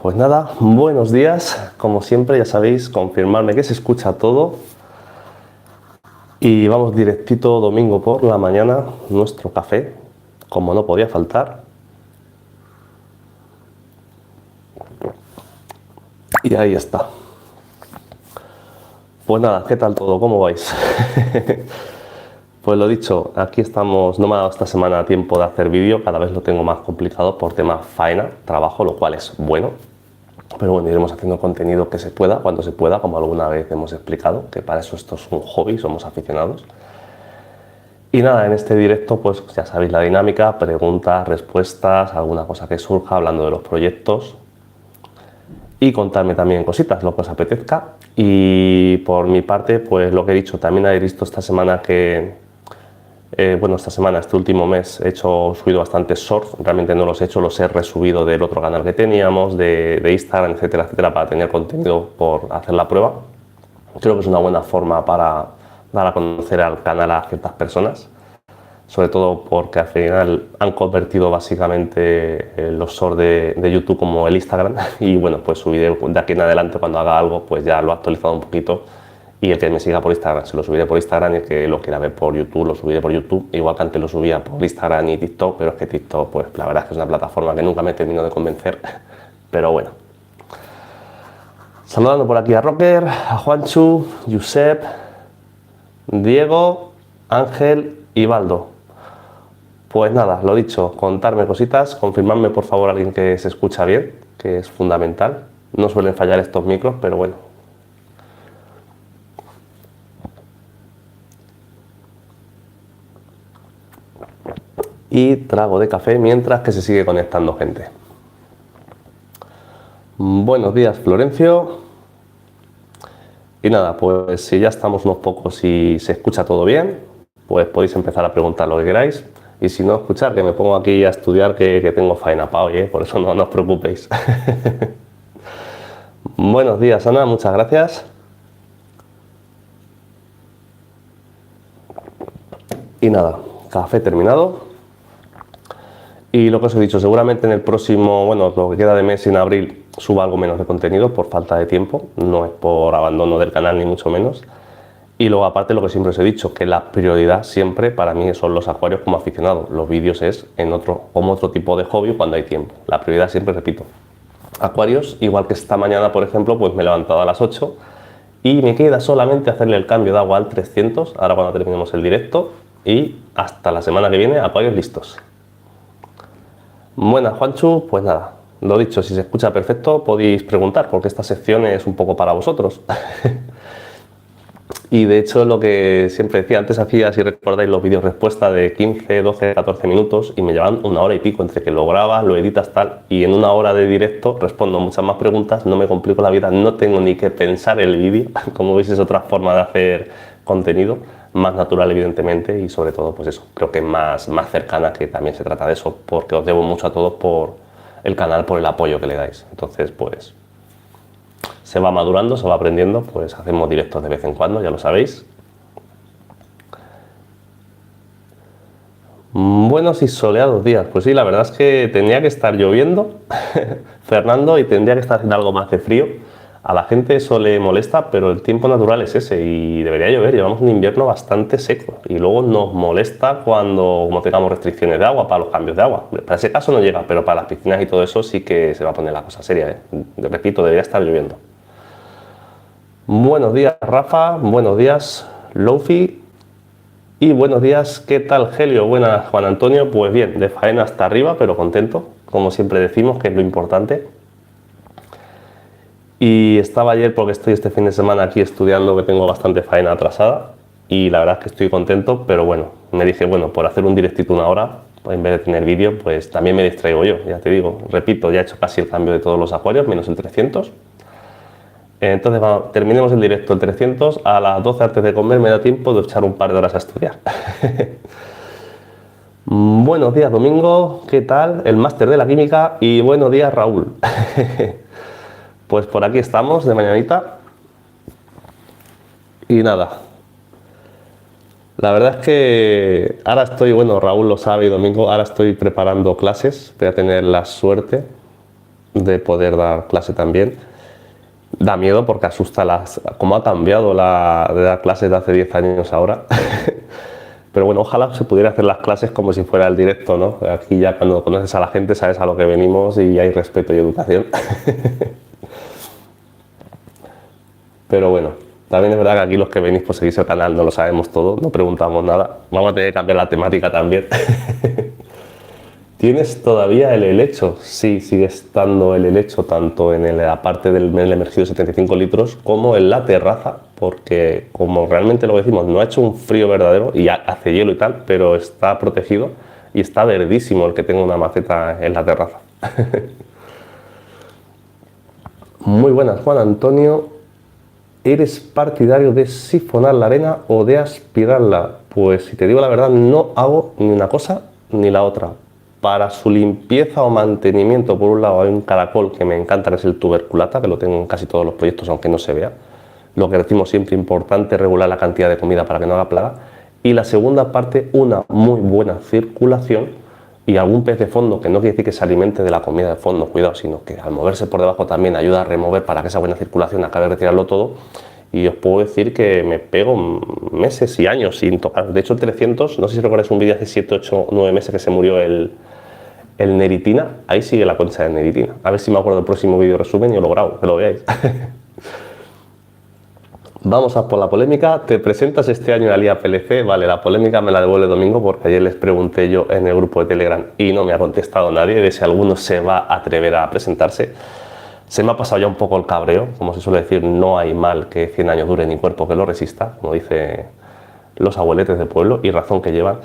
Pues nada, buenos días. Como siempre, ya sabéis, confirmarme que se escucha todo. Y vamos directito domingo por la mañana, nuestro café, como no podía faltar. Y ahí está. Pues nada, ¿qué tal todo? ¿Cómo vais? Pues lo dicho, aquí estamos, no me ha dado esta semana tiempo de hacer vídeo, cada vez lo tengo más complicado por tema faena, trabajo, lo cual es bueno. Pero bueno, iremos haciendo contenido que se pueda, cuando se pueda, como alguna vez hemos explicado, que para eso esto es un hobby, somos aficionados. Y nada, en este directo pues ya sabéis la dinámica, preguntas, respuestas, alguna cosa que surja hablando de los proyectos y contarme también cositas, lo que os apetezca. Y por mi parte, pues lo que he dicho, también habéis visto esta semana que, este último mes he subido bastantes shorts, realmente no los he hecho, los he resubido del otro canal que teníamos, de Instagram, etcétera, etcétera, para tener contenido por hacer la prueba. Creo que es una buena forma para dar a conocer al canal a ciertas personas, sobre todo porque al final han convertido básicamente los shorts de YouTube como el Instagram y bueno, pues subiré de aquí en adelante cuando haga algo, pues ya lo he actualizado un poquito y el que me siga por Instagram se lo subiré por Instagram y el que lo quiera ver por YouTube lo subiré por YouTube, igual que antes lo subía por Instagram y TikTok, pero es que TikTok pues la verdad es que es una plataforma que nunca me termino de convencer, pero bueno. Saludando por aquí a Rocker, a Juanchu, Josep, Diego, Ángel y Baldo. Pues nada, lo dicho, contarme cositas, confirmarme por favor a alguien que se escucha bien, que es fundamental. No suelen fallar estos micros, pero bueno. Y trago de café mientras que se sigue conectando gente. Buenos días, Florencio. Y nada, pues si ya estamos unos pocos y se escucha todo bien, pues podéis empezar a preguntar lo que queráis. Y si no, escuchar, que me pongo aquí a estudiar, que tengo faena para hoy, por eso no os preocupéis. Buenos días, Ana, muchas gracias. Y nada, café terminado. Y lo que os he dicho, seguramente en el próximo, bueno, lo que queda de mes en abril, suba algo menos de contenido por falta de tiempo, no es por abandono del canal ni mucho menos. Y luego aparte lo que siempre os he dicho, que la prioridad siempre para mí son los acuarios como aficionado, los vídeos es como otro tipo de hobby cuando hay tiempo. La prioridad siempre, repito, acuarios, igual que esta mañana por ejemplo, pues me he levantado a las 8 y me queda solamente hacerle el cambio de agua al 300, ahora cuando terminemos el directo, y hasta la semana que viene acuarios listos. Buenas, Juanchu, pues nada, lo dicho, si se escucha perfecto podéis preguntar, porque esta sección es un poco para vosotros. Y de hecho lo que siempre decía, antes hacía, si recordáis, los vídeos respuesta de 15, 12, 14 minutos y me llevan una hora y pico entre que lo grabas, lo editas tal, y en una hora de directo respondo muchas más preguntas, no me complico la vida, no tengo ni que pensar el vídeo, como veis es otra forma de hacer contenido, más natural evidentemente y sobre todo pues eso, creo que es más cercana, que también se trata de eso, porque os debo mucho a todos por el canal, por el apoyo que le dais, entonces pues se va madurando, se va aprendiendo, pues hacemos directos de vez en cuando, ya lo sabéis. Buenos y soleados días, pues sí, la verdad es que tendría que estar lloviendo, Fernando, y tendría que estar haciendo algo más de frío. A la gente eso le molesta, pero el tiempo natural es ese y debería llover. Llevamos un invierno bastante seco y luego nos molesta cuando como tengamos restricciones de agua para los cambios de agua. Para ese caso no llega, pero para las piscinas y todo eso sí que se va a poner la cosa seria, ¿eh? Repito, debería estar lloviendo. Buenos días, Rafa. Buenos días, Lofi. Y buenos días, ¿qué tal, Helio? Buenas, Juan Antonio. Pues bien, de faena hasta arriba, pero contento, como siempre decimos, que es lo importante. Y estaba ayer, porque estoy este fin de semana aquí estudiando, que tengo bastante faena atrasada. Y la verdad es que estoy contento, pero bueno, me dije, bueno, por hacer un directito una hora, en vez de tener vídeo, pues también me distraigo yo, ya te digo. Repito, ya he hecho casi el cambio de todos los acuarios, menos el 300. Entonces, terminemos el directo el 300, a las 12 antes de comer me da tiempo de echar un par de horas a estudiar. Buenos días, Domingo, ¿qué tal? El máster de la química y buenos días, Raúl. Pues por aquí estamos de mañanita y nada. La verdad es que ahora Raúl lo sabe y Domingo, ahora estoy preparando clases, voy a tener la suerte de poder dar clase también. Da miedo porque asusta cómo ha cambiado de dar clases de hace 10 años ahora. Pero bueno, ojalá se pudiera hacer las clases como si fuera el directo, ¿no? Aquí ya cuando conoces a la gente sabes a lo que venimos y hay respeto y educación. Pero bueno, también es verdad que aquí los que venís por seguirse el canal no lo sabemos todo, no preguntamos nada. Vamos a tener que cambiar la temática también. ¿Tienes todavía el helecho? Sí, sigue estando el helecho tanto en la parte del emergido 75 litros como en la terraza, porque como realmente lo decimos, no ha hecho un frío verdadero y hace hielo y tal, pero está protegido y está verdísimo el que tenga una maceta en la terraza. Muy buenas, Juan Antonio. ¿Eres partidario de sifonar la arena o de aspirarla? Pues si te digo la verdad, no hago ni una cosa ni la otra. Para su limpieza o mantenimiento, por un lado hay un caracol que me encanta, que es el tuberculata, que lo tengo en casi todos los proyectos, aunque no se vea. Lo que decimos siempre, importante regular la cantidad de comida para que no haga plaga. Y la segunda parte, una muy buena circulación y algún pez de fondo, que no quiere decir que se alimente de la comida de fondo, cuidado, sino que al moverse por debajo también ayuda a remover para que esa buena circulación acabe de retirarlo todo. Y os puedo decir que me pego meses y años sin tocar. De hecho, el 300, no sé si recordáis un vídeo hace 7, 8, 9 meses que se murió el neritina, ahí sigue la concha de neritina. A ver si me acuerdo del próximo vídeo resumen y os lo grabo, que lo veáis. Vamos a por la polémica. ¿Te presentas este año en la Liga PLC? Vale, la polémica me la devuelve el domingo porque ayer les pregunté yo en el grupo de Telegram y no me ha contestado nadie de si alguno se va a atrever a presentarse. Se me ha pasado ya un poco el cabreo, como se suele decir, no hay mal que 100 años dure ni cuerpo que lo resista, como dicen los abueletes del pueblo, y razón que llevan.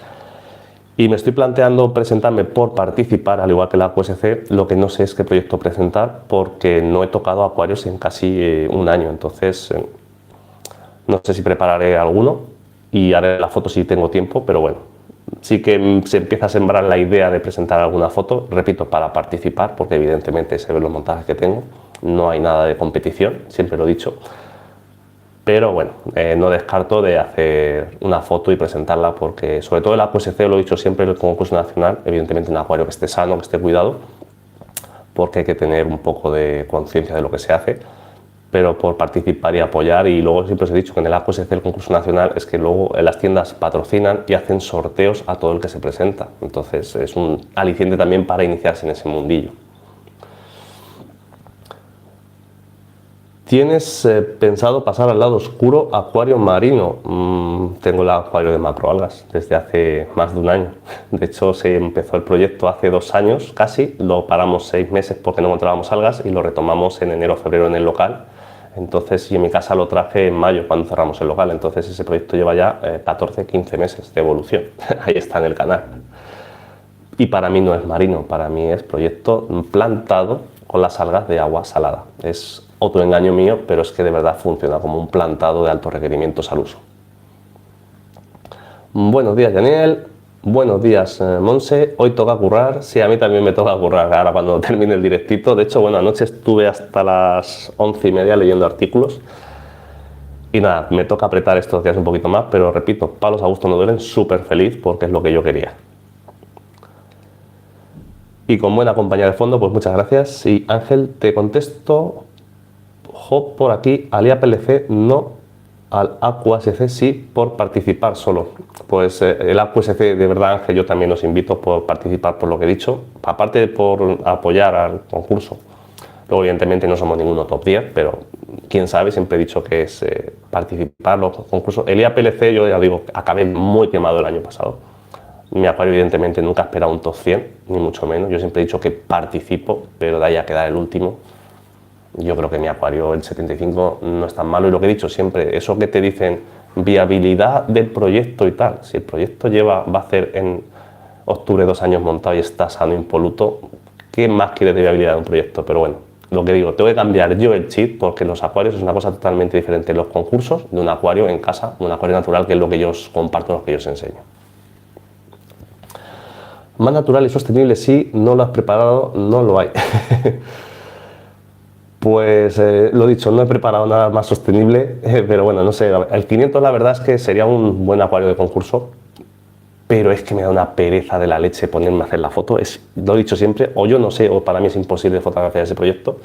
Y me estoy planteando presentarme por participar, al igual que la QSC. Lo que no sé es qué proyecto presentar porque no he tocado acuarios en casi un año. Entonces, no sé si prepararé alguno y haré la foto si tengo tiempo, pero bueno, sí que se empieza a sembrar la idea de presentar alguna foto, repito, para participar, porque evidentemente se ven los montajes que tengo. No hay nada de competición, siempre lo he dicho. Pero bueno, no descarto de hacer una foto y presentarla porque, sobre todo el AQSC, lo he dicho siempre, el concurso nacional, evidentemente un acuario que esté sano, que esté cuidado, porque hay que tener un poco de conciencia de lo que se hace, pero por participar y apoyar. Y luego siempre os he dicho que en el AQSC, el concurso nacional, es que luego las tiendas patrocinan y hacen sorteos a todo el que se presenta. Entonces es un aliciente también para iniciarse en ese mundillo. ¿Tienes pensado pasar al lado oscuro acuario marino? Tengo el acuario de macroalgas desde hace más de un año. De hecho, se empezó el proyecto hace 2 años casi. Lo paramos 6 meses porque no encontrábamos algas y lo retomamos en enero o febrero en el local. Entonces, y en mi casa lo traje en mayo cuando cerramos el local. Entonces, ese proyecto lleva ya 14, 15 meses de evolución. Ahí está en el canal. Y para mí no es marino, para mí es proyecto plantado con las algas de agua salada. Es otro engaño mío, pero es que de verdad funciona como un plantado de altos requerimientos al uso. Buenos días, Daniel. Buenos días, Monse. Hoy toca currar. Sí, a mí también me toca currar ahora cuando termine el directito. De hecho, bueno, anoche estuve hasta las 11:30 leyendo artículos. Y nada, me toca apretar estos días un poquito más, pero repito, palos a gusto no duelen, súper feliz porque es lo que yo quería. Y con buena compañía de fondo, pues muchas gracias. Y Ángel, te contesto. Job por aquí, al IAPLC no, al AQSC sí, por participar solo. Pues el AQSC, de verdad, Ángel, yo también os invito por participar por lo que he dicho, aparte de por apoyar al concurso. Luego, evidentemente, no somos ninguno top 10, pero quién sabe, siempre he dicho que es participar los concursos. El IAPLC, yo ya digo, acabé muy quemado el año pasado. Mi acuario, evidentemente, nunca ha esperado un top 100, ni mucho menos. Yo siempre he dicho que participo, pero de ahí a quedar el último. Yo creo que mi acuario, el 75, no es tan malo. Y lo que he dicho siempre, eso que te dicen, viabilidad del proyecto y tal. Si el proyecto va a hacer en octubre 2 años montado y está sano, impoluto, ¿qué más quieres de viabilidad de un proyecto? Pero bueno, lo que digo, tengo que cambiar yo el chip porque los acuarios es una cosa totalmente diferente en los concursos de un acuario en casa, de un acuario natural, que es lo que yo os comparto, lo que yo os enseño. Más natural y sostenible, sí, no lo has preparado, no lo hay. Pues lo dicho, no he preparado nada más sostenible, pero bueno, no sé, el 500 la verdad es que sería un buen acuario de concurso. pero es que me da una pereza de la leche ponerme a hacer la foto. Lo he dicho siempre, o yo no sé, o para mí es imposible fotografiar ese proyecto.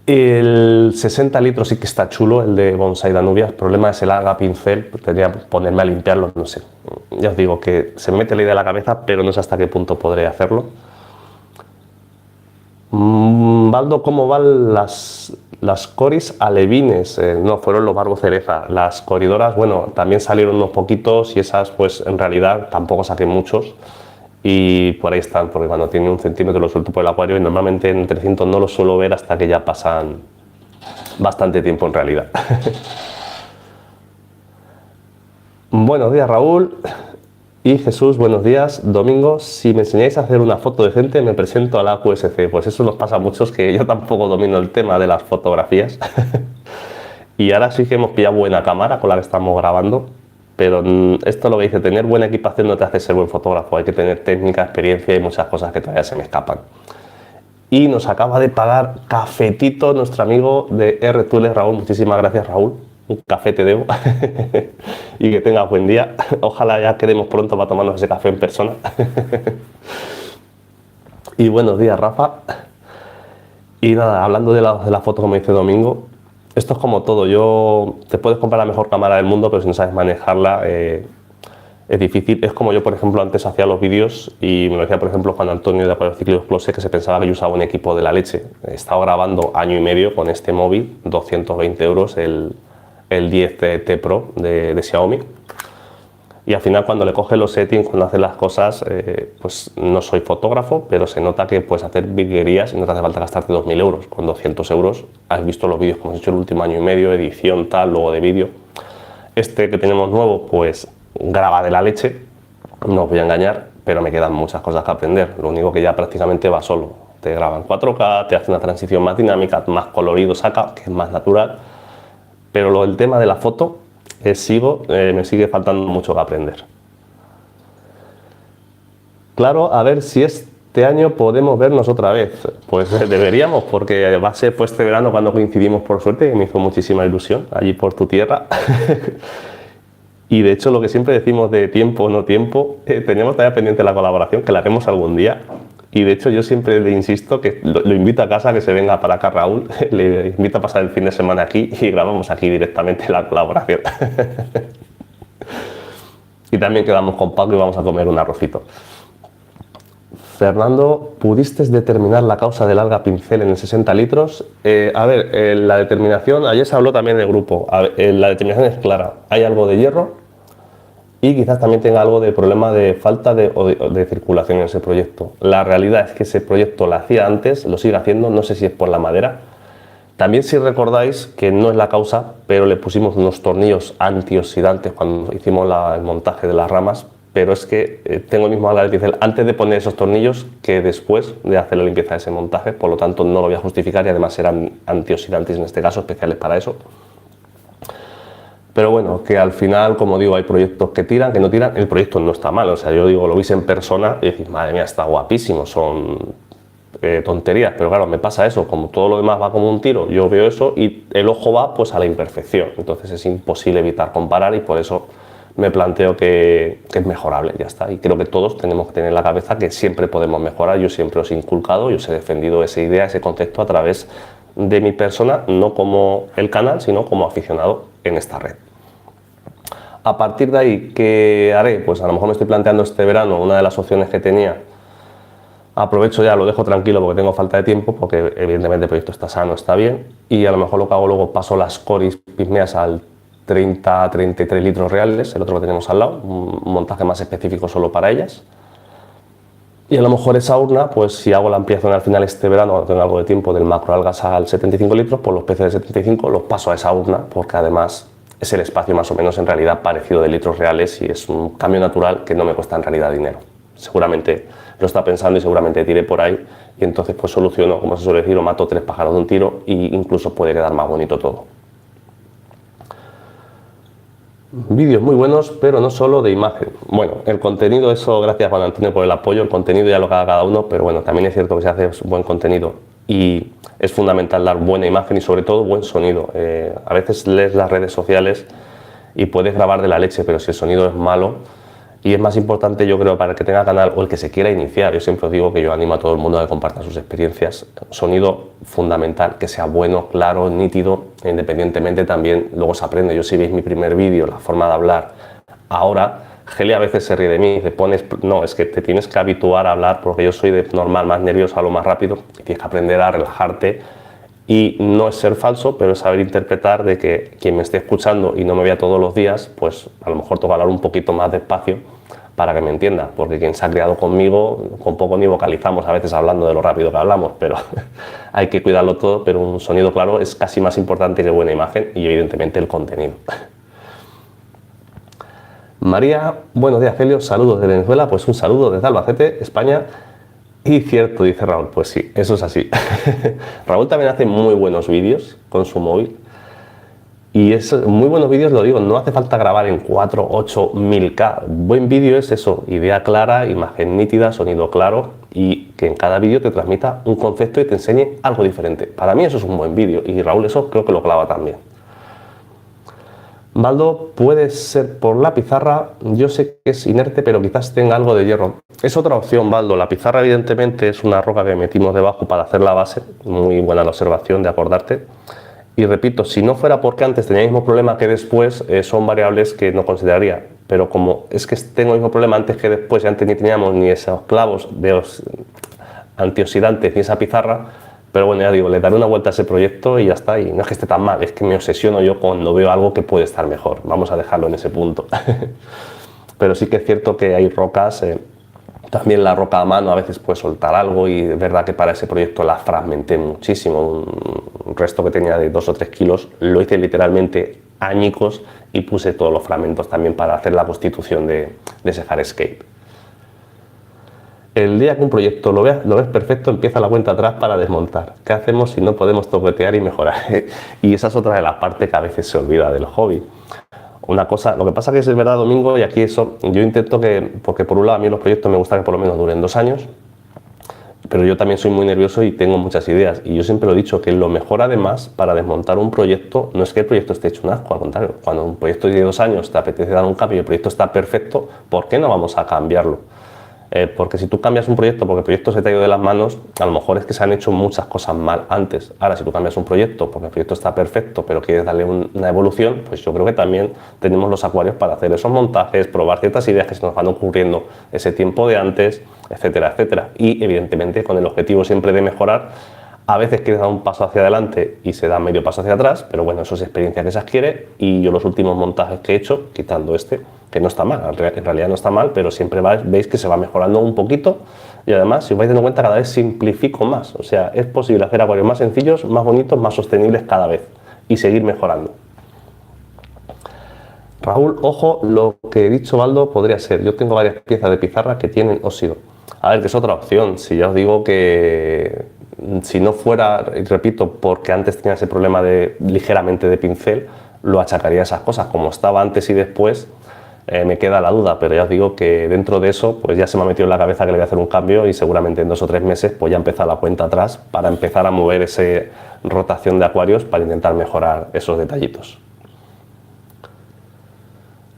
El 60 litros sí que está chulo, el de Bonsai Danubia. El problema es el alga pincel, tendría que ponerme a limpiarlo, no sé. Ya os digo que se me mete la idea en la cabeza, pero no sé hasta qué punto podré hacerlo. Baldo, ¿cómo van las coris alevines? No, fueron los barbo cereza. Las coridoras, bueno, también salieron unos poquitos y esas, pues en realidad tampoco saqué muchos. Y por ahí están, porque cuando tiene 1 centímetro lo suelto por el acuario y normalmente en 300 no los suelo ver hasta que ya pasan bastante tiempo en realidad. Buenos días, Raúl. Y Jesús, buenos días. Domingo, si me enseñáis a hacer una foto de gente, me presento a la QSC. Pues eso nos pasa a muchos, que yo tampoco domino el tema de las fotografías. Y ahora sí que hemos pillado buena cámara con la que estamos grabando. Pero esto es lo que dice, tener buena equipación no te hace ser buen fotógrafo. Hay que tener técnica, experiencia y muchas cosas que todavía se me escapan. Y nos acaba de pagar cafetito nuestro amigo de RTools, Raúl. Muchísimas gracias, Raúl. Un café te debo. Y que tengas buen día. Ojalá ya quedemos pronto para tomarnos ese café en persona. Y buenos días, Rafa. Y nada, hablando de la foto, como dice Domingo, esto es como todo. Te puedes comprar la mejor cámara del mundo, pero si no sabes manejarla, es difícil. Es como yo, por ejemplo, antes hacía los vídeos y me lo decía, por ejemplo, Juan Antonio de Aquariociclo Close, que se pensaba que yo usaba un equipo de la leche. He estado grabando año y medio con este móvil, 220 euros, el 10T Pro de Xiaomi. Y al final, cuando le coges los settings, cuando haces las cosas, pues no soy fotógrafo, pero se nota que puedes hacer virguerías y no te hace falta gastarte 2.000 euros. Con 200 euros has visto los vídeos como has hecho el último año y medio, edición, tal, luego de vídeo. Este que tenemos nuevo, pues graba de la leche, no os voy a engañar, pero me quedan muchas cosas que aprender. Lo único que ya prácticamente va solo. Te graba en 4K, te hace una transición más dinámica, más colorido saca, que es más natural. Pero el tema de la foto, me sigue faltando mucho que aprender. Claro, a ver si este año podemos vernos otra vez. Pues deberíamos, porque va a ser pues este verano cuando coincidimos, por suerte, que me hizo muchísima ilusión, allí por tu tierra. Y de hecho, lo que siempre decimos de tiempo o no tiempo, tenemos todavía pendiente la colaboración, que la haremos algún día. Y de hecho yo siempre le insisto que lo invito a casa, que se venga para acá Raúl, le invito a pasar el fin de semana aquí y grabamos aquí directamente la colaboración. Y también quedamos con Paco y vamos a comer un arrocito. Fernando, ¿pudiste determinar la causa del alga pincel en el 60 litros? La determinación, ayer se habló también en el grupo, la determinación es clara, hay algo de hierro y quizás también tenga algo de problema de falta de circulación en ese proyecto. La realidad es que ese proyecto lo hacía antes, lo sigue haciendo, no sé si es por la madera. También, si recordáis, que no es la causa, pero le pusimos unos tornillos antioxidantes cuando hicimos el montaje de las ramas, pero es que tengo el mismo alga de pincel antes de poner esos tornillos que después de hacer la limpieza de ese montaje, por lo tanto no lo voy a justificar y además eran antioxidantes en este caso, especiales para eso. Pero bueno, que al final, como digo, hay proyectos que tiran, que no tiran. El proyecto no está mal, o sea, yo digo, lo veis en persona y decís, madre mía, está guapísimo, son tonterías, pero claro, me pasa eso, como todo lo demás va como un tiro, yo veo eso y el ojo va pues a la imperfección, entonces es imposible evitar comparar y por eso me planteo que es mejorable, ya está. Y creo que todos tenemos que tener en la cabeza que siempre podemos mejorar. Yo siempre os he inculcado y os he defendido esa idea, ese concepto a través de mi persona, no como el canal, sino como aficionado en esta red. A partir de ahí, ¿qué haré? Pues a lo mejor me estoy planteando este verano una de las opciones que tenía. Aprovecho ya, lo dejo tranquilo porque tengo falta de tiempo, porque evidentemente el proyecto está sano, está bien. Y a lo mejor lo que hago luego, paso las coris pigmeas al 30-33 litros reales, el otro lo tenemos al lado, un montaje más específico solo para ellas. Y a lo mejor esa urna, pues si hago la ampliación al final este verano, cuando tengo algo de tiempo, del macroalgas al 75 litros, pues los peces de 75 los paso a esa urna, porque además es el espacio más o menos en realidad parecido de litros reales y es un cambio natural que no me cuesta en realidad dinero. Seguramente lo está pensando y seguramente tiré por ahí y entonces pues soluciono, como se suele decir, o mato 3 pájaros de un tiro e incluso puede quedar más bonito todo. Vídeos muy buenos, pero no solo de imagen. Bueno, el contenido, eso gracias Juan Antonio por el apoyo, el contenido ya lo que haga cada uno, pero bueno, también es cierto que se hace buen contenido y es fundamental dar buena imagen y sobre todo buen sonido. A veces lees las redes sociales y puedes grabar de la leche, pero si el sonido es malo, Y es más importante, yo creo, para el que tenga canal o el que se quiera iniciar. Yo siempre os digo que yo animo a todo el mundo a que comparta sus experiencias. Sonido fundamental, que sea bueno, claro, nítido, independientemente también luego se aprende. Yo si veis mi primer vídeo, la forma de hablar, ahora Geli a veces se ríe de mí y dice, no, es que te tienes que habituar a hablar porque yo soy de normal más nervioso, hablo más rápido y tienes que aprender a relajarte. Y no es ser falso, pero es saber interpretar de que quien me esté escuchando y no me vea todos los días, pues a lo mejor tengo que hablar un poquito más despacio para que me entienda, porque quien se ha criado conmigo, con poco ni vocalizamos a veces hablando de lo rápido que hablamos, pero hay que cuidarlo todo, pero un sonido claro es casi más importante que buena imagen y evidentemente el contenido. María, buenos días Celio, saludos de Venezuela, pues un saludo desde Albacete, España. Y cierto, dice Raúl, pues sí, eso es así. Raúl también hace muy buenos vídeos con su móvil. Y muy buenos vídeos, lo digo, no hace falta grabar en 4, 8, 1000K. Buen vídeo es eso, idea clara, imagen nítida, sonido claro y que en cada vídeo te transmita un concepto y te enseñe algo diferente. Para mí eso es un buen vídeo y Raúl eso creo que lo clava también. Baldo, puede ser por la pizarra, yo sé que es inerte, pero quizás tenga algo de hierro. Es otra opción, Baldo. La pizarra evidentemente es una roca que metimos debajo para hacer la base. Muy buena la observación de acordarte. Y repito, si no fuera porque antes tenía el mismo problema que después, son variables que no consideraría. Pero como es que tengo el mismo problema antes que después y antes ni teníamos ni esos clavos de antioxidantes ni esa pizarra, pero bueno, ya digo, le daré una vuelta a ese proyecto y ya está. Y no es que esté tan mal, es que me obsesiono yo cuando veo algo que puede estar mejor. Vamos a dejarlo en ese punto. Pero sí que es cierto que hay rocas, también la roca a mano a veces puede soltar algo y es verdad que para ese proyecto la fragmenté muchísimo. Un resto que tenía de 2 o 3 kilos lo hice literalmente añicos y puse todos los fragmentos también para hacer la constitución de ese hardscape. El día que un proyecto lo ves perfecto, empieza la cuenta atrás para desmontar. ¿Qué hacemos si no podemos toquetear y mejorar? Y esa es otra de las partes que a veces se olvida del hobby. Una cosa, lo que pasa que es verdad, Domingo, y aquí eso, yo intento porque por un lado a mí los proyectos me gusta que por lo menos duren 2 años, pero yo también soy muy nervioso y tengo muchas ideas. Y yo siempre lo he dicho, que lo mejor además para desmontar un proyecto, no es que el proyecto esté hecho un asco, al contrario, cuando un proyecto de 2 años te apetece dar un cambio y el proyecto está perfecto, ¿por qué no vamos a cambiarlo? Porque si tú cambias un proyecto porque el proyecto se te ha ido de las manos, a lo mejor es que se han hecho muchas cosas mal antes. Ahora, si tú cambias un proyecto porque el proyecto está perfecto, pero quieres darle una evolución, pues yo creo que también tenemos los acuarios para hacer esos montajes, probar ciertas ideas que se nos van ocurriendo ese tiempo de antes, etcétera, etcétera. Y evidentemente con el objetivo siempre de mejorar. A veces quieres dar un paso hacia adelante y se da medio paso hacia atrás, pero bueno, eso es experiencia que se adquiere y yo los últimos montajes que he hecho, quitando este, que no está mal, en realidad no está mal, pero siempre veis que se va mejorando un poquito y además, si os vais dando cuenta, cada vez simplifico más, o sea, es posible hacer acuarios más sencillos, más bonitos, más sostenibles cada vez y seguir mejorando. Raúl, ojo, lo que he dicho, Baldo, podría ser, yo tengo varias piezas de pizarra que tienen óxido. A ver, que es otra opción, si ya os digo que si no fuera, repito, porque antes tenía ese problema ligeramente de pincel, lo achacaría a esas cosas. Como estaba antes y después, me queda la duda, pero ya os digo que dentro de eso, pues ya se me ha metido en la cabeza que le voy a hacer un cambio y seguramente en 2 o 3 meses, pues ya empezar la cuenta atrás para empezar a mover esa rotación de acuarios para intentar mejorar esos detallitos.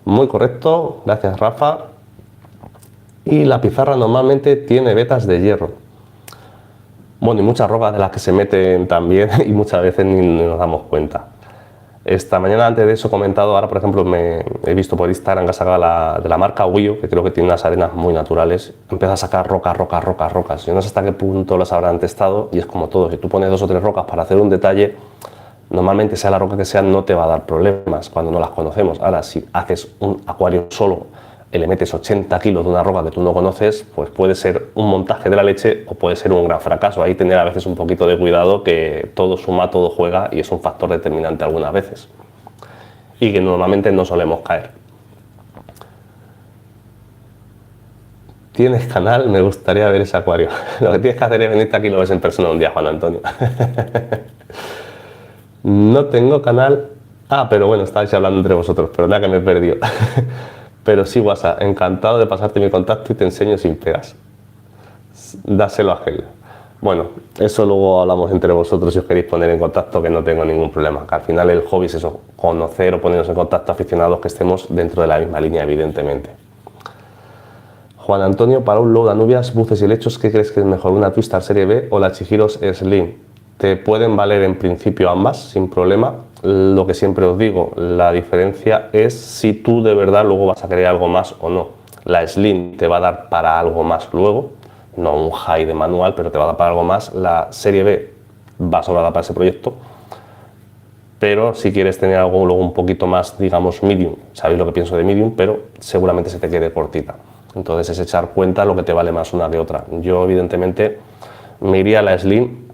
Muy correcto, gracias Rafa. Y la pizarra normalmente tiene vetas de hierro. Bueno, y muchas rocas de las que se meten también y muchas veces ni nos damos cuenta. Esta mañana antes de eso he comentado, ahora por ejemplo he visto por Instagram que ha sacado de la marca Wio, que creo que tiene unas arenas muy naturales, empieza a sacar rocas. Yo no sé hasta qué punto las habrán testado y es como todo, si tú pones 2 o 3 rocas para hacer un detalle, normalmente sea la roca que sea no te va a dar problemas cuando no las conocemos. Ahora si haces un acuario solo y le metes 80 kilos de una roca que tú no conoces, pues puede ser un montaje de la leche o puede ser un gran fracaso. Ahí tener a veces un poquito de cuidado, que todo suma, todo juega y es un factor determinante algunas veces. Y que normalmente no solemos caer. ¿Tienes canal? Me gustaría ver ese acuario. Lo que tienes que hacer es venirte aquí y lo ves en persona un día, Juan Antonio. No tengo canal. Ah, pero bueno, estáis hablando entre vosotros, pero nada que me he perdido. Pero sí, WhatsApp, encantado de pasarte mi contacto y te enseño sin pegas. Dáselo a Gel. Bueno, eso luego hablamos entre vosotros si os queréis poner en contacto, que no tengo ningún problema. Que al final el hobby es eso, conocer o ponernos en contacto aficionados que estemos dentro de la misma línea, evidentemente. Juan Antonio, para un low de Anubias, buces y helechos, ¿qué crees que es mejor, una Twistar Serie B o la Chihiros Slim? Te pueden valer en principio ambas, sin problema. Lo que siempre os digo, la diferencia es si tú de verdad luego vas a querer algo más o no. La Slim te va a dar para algo más luego, no un high de manual, pero te va a dar para algo más. La Serie B va sobrada para ese proyecto, pero si quieres tener algo luego un poquito más, digamos, medium, sabéis lo que pienso de medium, pero seguramente se te quede cortita. Entonces es echar cuenta lo que te vale más una que otra. Yo evidentemente me iría a la Slim,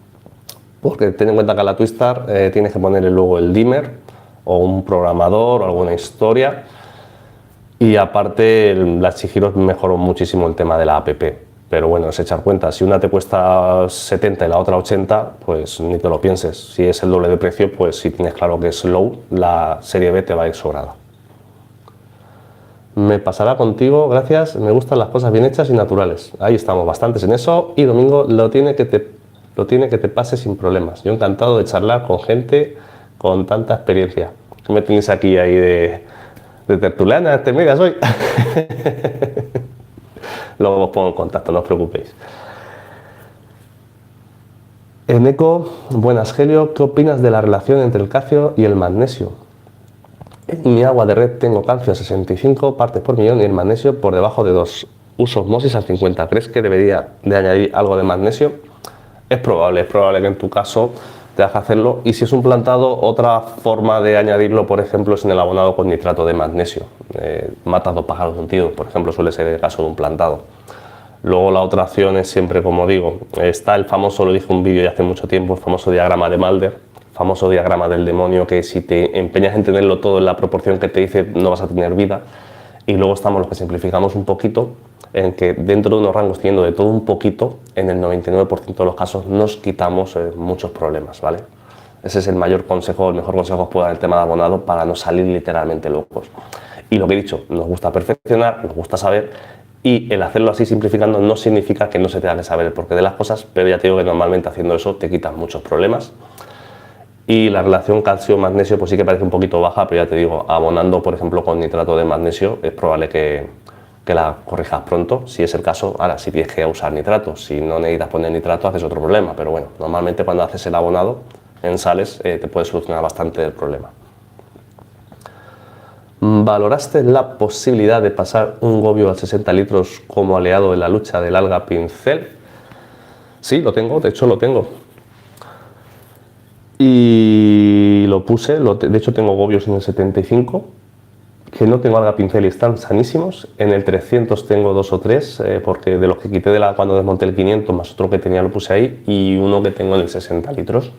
porque ten en cuenta que a la Twistar tienes que ponerle luego el dimmer o un programador o alguna historia, y aparte las Chihiros mejoró muchísimo el tema de la app, pero bueno, es echar cuenta. Si una te cuesta 70 y la otra 80, pues ni te lo pienses. Si es el doble de precio, pues si tienes claro que es low, la Serie B te va a ir sobrada. Me pasará contigo, gracias, me gustan las cosas bien hechas y naturales. Ahí estamos bastantes en eso, y Domingo lo tiene que te pase sin problemas. Yo encantado de charlar con gente con tanta experiencia. Me tenéis aquí ahí de tertuliana, medias hoy. Luego os pongo en contacto, no os preocupéis. Eneco, buenas Helio, ¿qué opinas de la relación entre el calcio y el magnesio? En mi agua de red tengo calcio a 65 partes por millón y el magnesio por debajo de 2. Uso osmosis al 50. ¿Crees que debería de añadir algo de magnesio? Es probable que en tu caso te hagas hacerlo, y si es un plantado, otra forma de añadirlo, por ejemplo, es en el abonado con nitrato de magnesio. Matas dos pájaros de un tiro, por ejemplo, suele ser el caso de un plantado. Luego la otra opción es siempre, como digo, está el famoso, lo dije en un vídeo ya hace mucho tiempo, el famoso diagrama de Mulder, famoso diagrama del demonio, que si te empeñas en tenerlo todo en la proporción que te dice, no vas a tener vida. Y luego estamos los que simplificamos un poquito, en que dentro de unos rangos, teniendo de todo un poquito, en el 99% de los casos nos quitamos muchos problemas, ¿vale? Ese es el mayor consejo, el mejor consejo que os puedo dar en el tema de abonado, para no salir literalmente locos. Y lo que he dicho, nos gusta perfeccionar, nos gusta saber, y el hacerlo así simplificando no significa que no se tenga que saber el porqué de las cosas, pero ya te digo que normalmente haciendo eso te quitas muchos problemas. Y la relación calcio-magnesio pues sí que parece un poquito baja, pero ya te digo, abonando por ejemplo con nitrato de magnesio es probable que la corrijas pronto, si es el caso. Ahora, si tienes que usar nitrato, si no necesitas poner nitrato, haces otro problema, pero bueno, normalmente cuando haces el abonado en sales te puede solucionar bastante el problema. ¿Valoraste la posibilidad de pasar un gobio a 60 litros como aliado en la lucha del alga pincel? Sí, lo tengo, de hecho lo tengo. Y lo puse, de hecho tengo gobios en el 75, que no tengo alga pincel y están sanísimos. En el 300 tengo 2 o 3, porque de los que quité cuando desmonté el 500, más otro que tenía lo puse ahí, y uno que tengo en el 60 litros.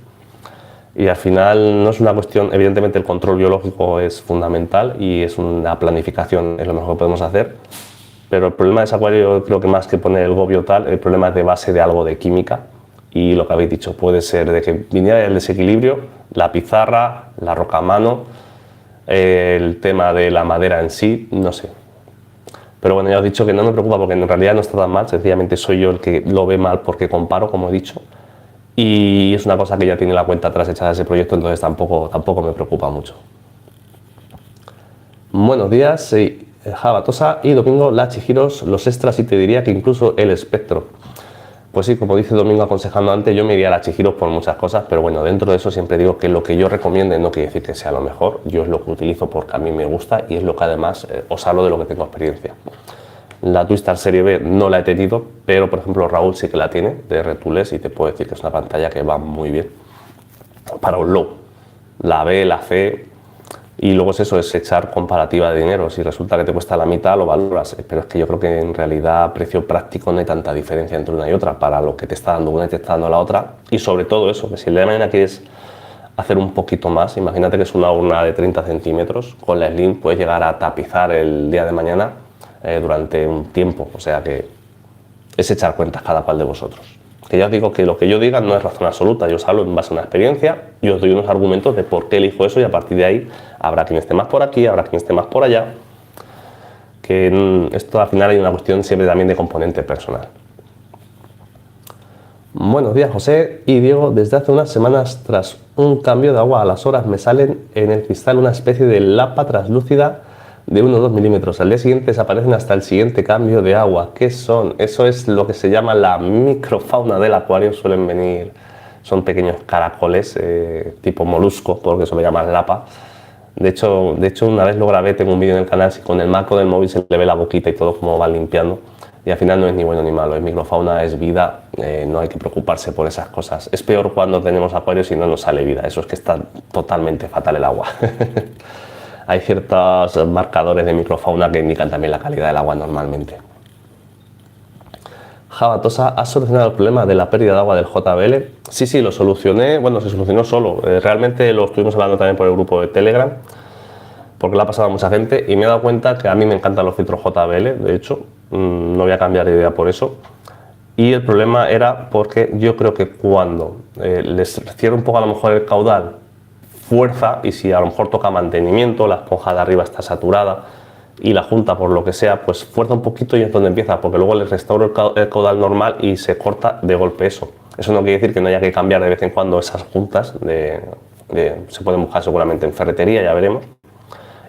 Y al final no es una cuestión, evidentemente el control biológico es fundamental y es una planificación, es lo mejor que podemos hacer, pero el problema de ese acuario, yo creo que más que poner el gobio tal, el problema es de base de algo de química. Y lo que habéis dicho, puede ser de que viniera el desequilibrio, la pizarra, la roca a mano, el tema de la madera en sí, no sé. Pero bueno, ya os he dicho que no me preocupa, porque en realidad no está tan mal, sencillamente soy yo el que lo ve mal porque comparo, como he dicho. Y es una cosa que ya tiene la cuenta atrás hecha de ese proyecto, entonces tampoco me preocupa mucho. Buenos días, soy Java Tosa y Domingo, la Chihiros, los extras, y te diría que incluso el espectro. Pues sí, como dice Domingo aconsejando antes, yo me iría a la Chihiros por muchas cosas, pero bueno, dentro de eso siempre digo que lo que yo recomiende no quiere decir que sea lo mejor. Yo es lo que utilizo porque a mí me gusta y es lo que además os hablo de lo que tengo experiencia. La Twistar Serie B no la he tenido, pero por ejemplo Raúl sí que la tiene, de Retools, y te puedo decir que es una pantalla que va muy bien para un low. La B, la C, y luego es eso, es echar comparativa de dinero. Si resulta que te cuesta la mitad, lo valoras, pero es que yo creo que en realidad precio práctico no hay tanta diferencia entre una y otra para lo que te está dando una y te está dando la otra. Y sobre todo eso, que si el día de mañana quieres hacer un poquito más, imagínate que es una urna de 30 centímetros, con la Slim puedes llegar a tapizar el día de mañana durante un tiempo, o sea que es echar cuentas cada cual de vosotros. Que ya os digo que lo que yo diga no es razón absoluta, yo os hablo en base a una experiencia y os doy unos argumentos de por qué elijo eso, y a partir de ahí habrá quien esté más por aquí, habrá quien esté más por allá, que esto al final hay una cuestión siempre también de componente personal. Buenos días José y Diego, desde hace unas semanas tras un cambio de agua a las horas me salen en el cristal una especie de lapa translúcida de 1 o 2 milímetros. Al día siguiente desaparecen hasta el siguiente cambio de agua. ¿Qué son? Eso es lo que se llama la microfauna del acuario. Suelen venir, son pequeños caracoles tipo molusco, porque eso lo llaman lapa. De hecho, una vez lo grabé, tengo un vídeo en el canal, si con el macro del móvil se le ve la boquita y todo como van limpiando. Y al final no es ni bueno ni malo, es microfauna, es vida, no hay que preocuparse por esas cosas. Es peor cuando tenemos acuarios y no nos sale vida, eso es que está totalmente fatal el agua. Hay ciertos marcadores de microfauna que indican también la calidad del agua normalmente. Javatosa, ¿has solucionado el problema de la pérdida de agua del JBL? Sí, lo solucioné, bueno, se solucionó solo. Realmente lo estuvimos hablando también por el grupo de Telegram, porque le ha pasado a mucha gente y me he dado cuenta que a mí me encantan los filtros JBL, de hecho, no voy a cambiar de idea por eso. Y el problema era porque yo creo que cuando les cierro un poco a lo mejor el caudal, fuerza, y si a lo mejor toca mantenimiento, la esponja de arriba está saturada y la junta por lo que sea, pues fuerza un poquito y es donde empieza, porque luego les restauro el caudal normal y se corta de golpe eso. Eso no quiere decir que no haya que cambiar de vez en cuando esas juntas, se pueden buscar seguramente en ferretería, ya veremos,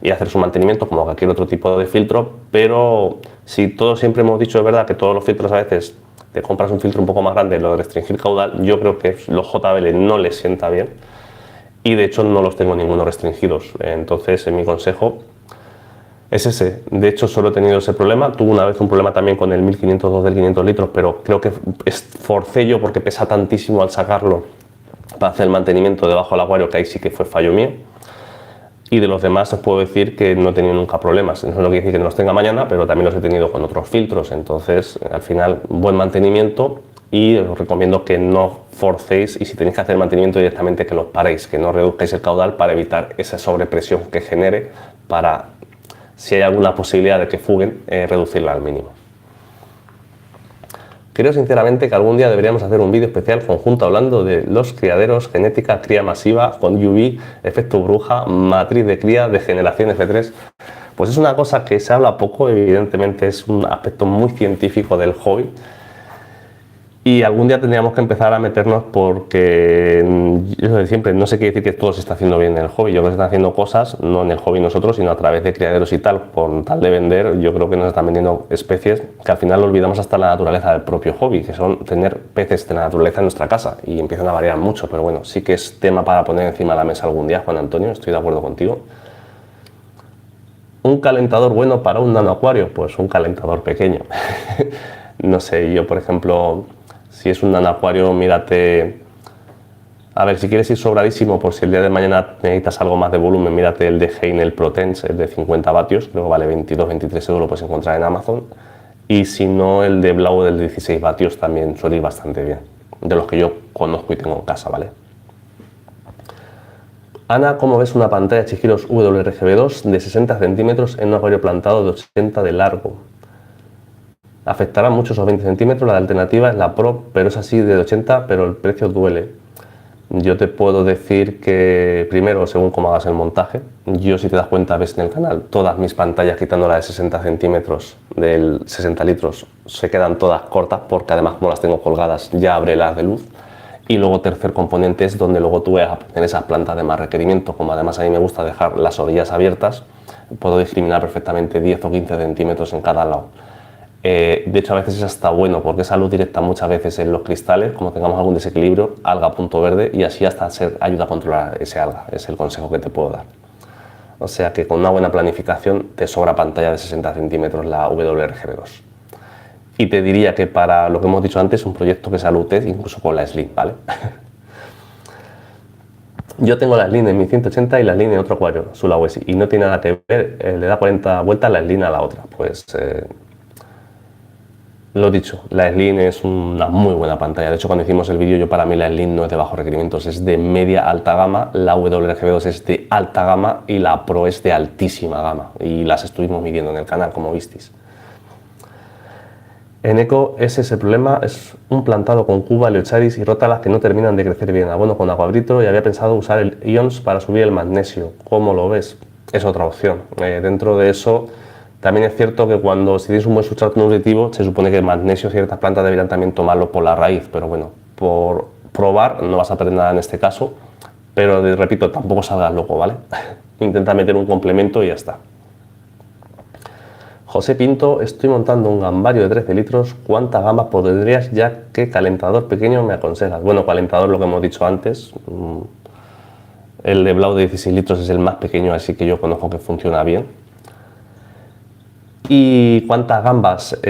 y hacer su mantenimiento como cualquier otro tipo de filtro, pero si todos siempre hemos dicho, es verdad que todos los filtros a veces te compras un filtro un poco más grande, lo de restringir caudal, yo creo que los JBL no les sienta bien y de hecho no los tengo ninguno restringidos, entonces mi consejo es ese. De hecho solo he tenido ese problema, tuve una vez un problema también con el 1502 del 500 litros, pero creo que forcé yo porque pesa tantísimo al sacarlo para hacer el mantenimiento debajo del acuario, que ahí sí que fue fallo mío. Y de los demás os puedo decir que no he tenido nunca problemas. No es lo que quiere decir que no los tenga mañana, pero también los he tenido con otros filtros. Entonces, al final, buen mantenimiento y os recomiendo que no forcéis y si tenéis que hacer mantenimiento directamente que los paréis, que no reduzcáis el caudal para evitar esa sobrepresión que genere para, si hay alguna posibilidad de que fuguen, reducirla al mínimo. Creo sinceramente que algún día deberíamos hacer un vídeo especial conjunto hablando de los criaderos, genética, cría masiva, con UV, efecto bruja, matriz de cría de generación F3. Pues es una cosa que se habla poco, evidentemente es un aspecto muy científico del hobby. Y algún día tendríamos que empezar a meternos porque, yo de siempre, no sé qué decir que todo se está haciendo bien en el hobby. Yo creo que se están haciendo cosas, no en el hobby nosotros, sino a través de criaderos y tal, por tal de vender. Yo creo que nos están vendiendo especies que al final olvidamos hasta la naturaleza del propio hobby, que son tener peces de la naturaleza en nuestra casa y empiezan a variar mucho. Pero bueno, sí que es tema para poner encima de la mesa algún día, Juan Antonio, estoy de acuerdo contigo. ¿Un calentador bueno para un nanoacuario? Pues un calentador pequeño. No sé, yo por ejemplo, si es un nanoacuario, mírate, a ver, si quieres ir sobradísimo, por si el día de mañana necesitas algo más de volumen, mírate el de Heinel Protense, el de 50 vatios, creo que vale 22-23 euros, lo puedes encontrar en Amazon. Y si no, el de Blau del 16 vatios también suele ir bastante bien, de los que yo conozco y tengo en casa, ¿vale? Ana, ¿cómo ves una pantalla Chihiros WRGB2 de 60 centímetros en un acuario plantado de 80 de largo? Afectará mucho esos 20 centímetros, la alternativa es la Pro, pero es así de 80, pero el precio duele. Yo te puedo decir que primero, según cómo hagas el montaje, yo si te das cuenta, ves en el canal, todas mis pantallas, quitando la de 60 centímetros del 60 litros, se quedan todas cortas porque además como las tengo colgadas ya abre las de luz. Y luego tercer componente es donde luego tú vas a poner esas plantas de más requerimiento, como además a mí me gusta dejar las orillas abiertas, puedo discriminar perfectamente 10 o 15 centímetros en cada lado. De hecho a veces es hasta bueno porque esa luz directa muchas veces en los cristales, como tengamos algún desequilibrio, alga punto verde y así hasta ayuda a controlar ese alga, es el consejo que te puedo dar. O sea que con una buena planificación te sobra pantalla de 60 centímetros la WRGB2. Y te diría que para lo que hemos dicho antes, un proyecto que sea Lutez, incluso con la Slim, ¿vale? Yo tengo la Slim en mi 180 y la Slim en otro acuario, Sulawesi, y no tiene nada que ver, le da 40 vueltas la Slim a la otra, pues... Lo dicho, la Slim es una muy buena pantalla. De hecho, cuando hicimos el vídeo, yo para mí la Slim no es de bajos requerimientos, es de media alta gama, la WRGB2 es de alta gama y la Pro es de altísima gama. Y las estuvimos midiendo en el canal, como visteis. En Eco ese es el problema, es un plantado con Cuba, Leocharis y rótalas que no terminan de crecer bien. Abono con aguabritro y había pensado usar el Ions para subir el magnesio. ¿Cómo lo ves? Es otra opción. Dentro de eso... También es cierto que si tienes un buen sustrato nutritivo, se supone que el magnesio ciertas plantas deberían también tomarlo por la raíz, pero bueno, por probar no vas a perder nada en este caso, pero repito, tampoco salgas loco, ¿vale? Intenta meter un complemento y ya está. José Pinto, estoy montando un gambario de 13 litros. ¿Cuántas gambas pondrías, ya que calentador pequeño me aconsejas? Bueno, calentador, lo que hemos dicho antes. El de Blau de 16 litros es el más pequeño, así que yo conozco que funciona bien. ¿Y cuántas gambas?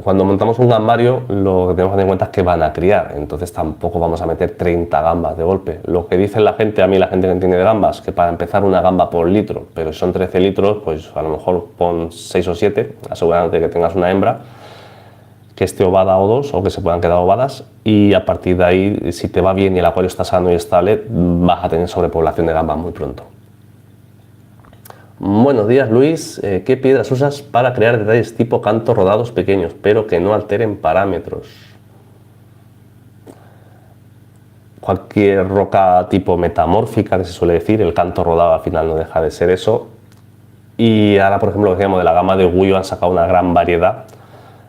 Cuando montamos un gambario, lo que tenemos que tener en cuenta es que van a criar, entonces tampoco vamos a meter 30 gambas de golpe. Lo que dice la gente, a mí la gente que entiende de gambas, que para empezar una gamba por litro, pero si son 13 litros, pues a lo mejor pon 6 o 7, asegurándote que tengas una hembra que esté ovada o dos, o que se puedan quedar ovadas, y a partir de ahí, si te va bien y el acuario está sano y estable, vas a tener sobrepoblación de gambas muy pronto. Buenos días, Luis. ¿Qué piedras usas para crear detalles tipo cantos rodados pequeños, pero que no alteren parámetros? Cualquier roca tipo metamórfica, que se suele decir, el canto rodado al final no deja de ser eso. Y ahora, por ejemplo, lo que decíamos de la gama de Guyo, han sacado una gran variedad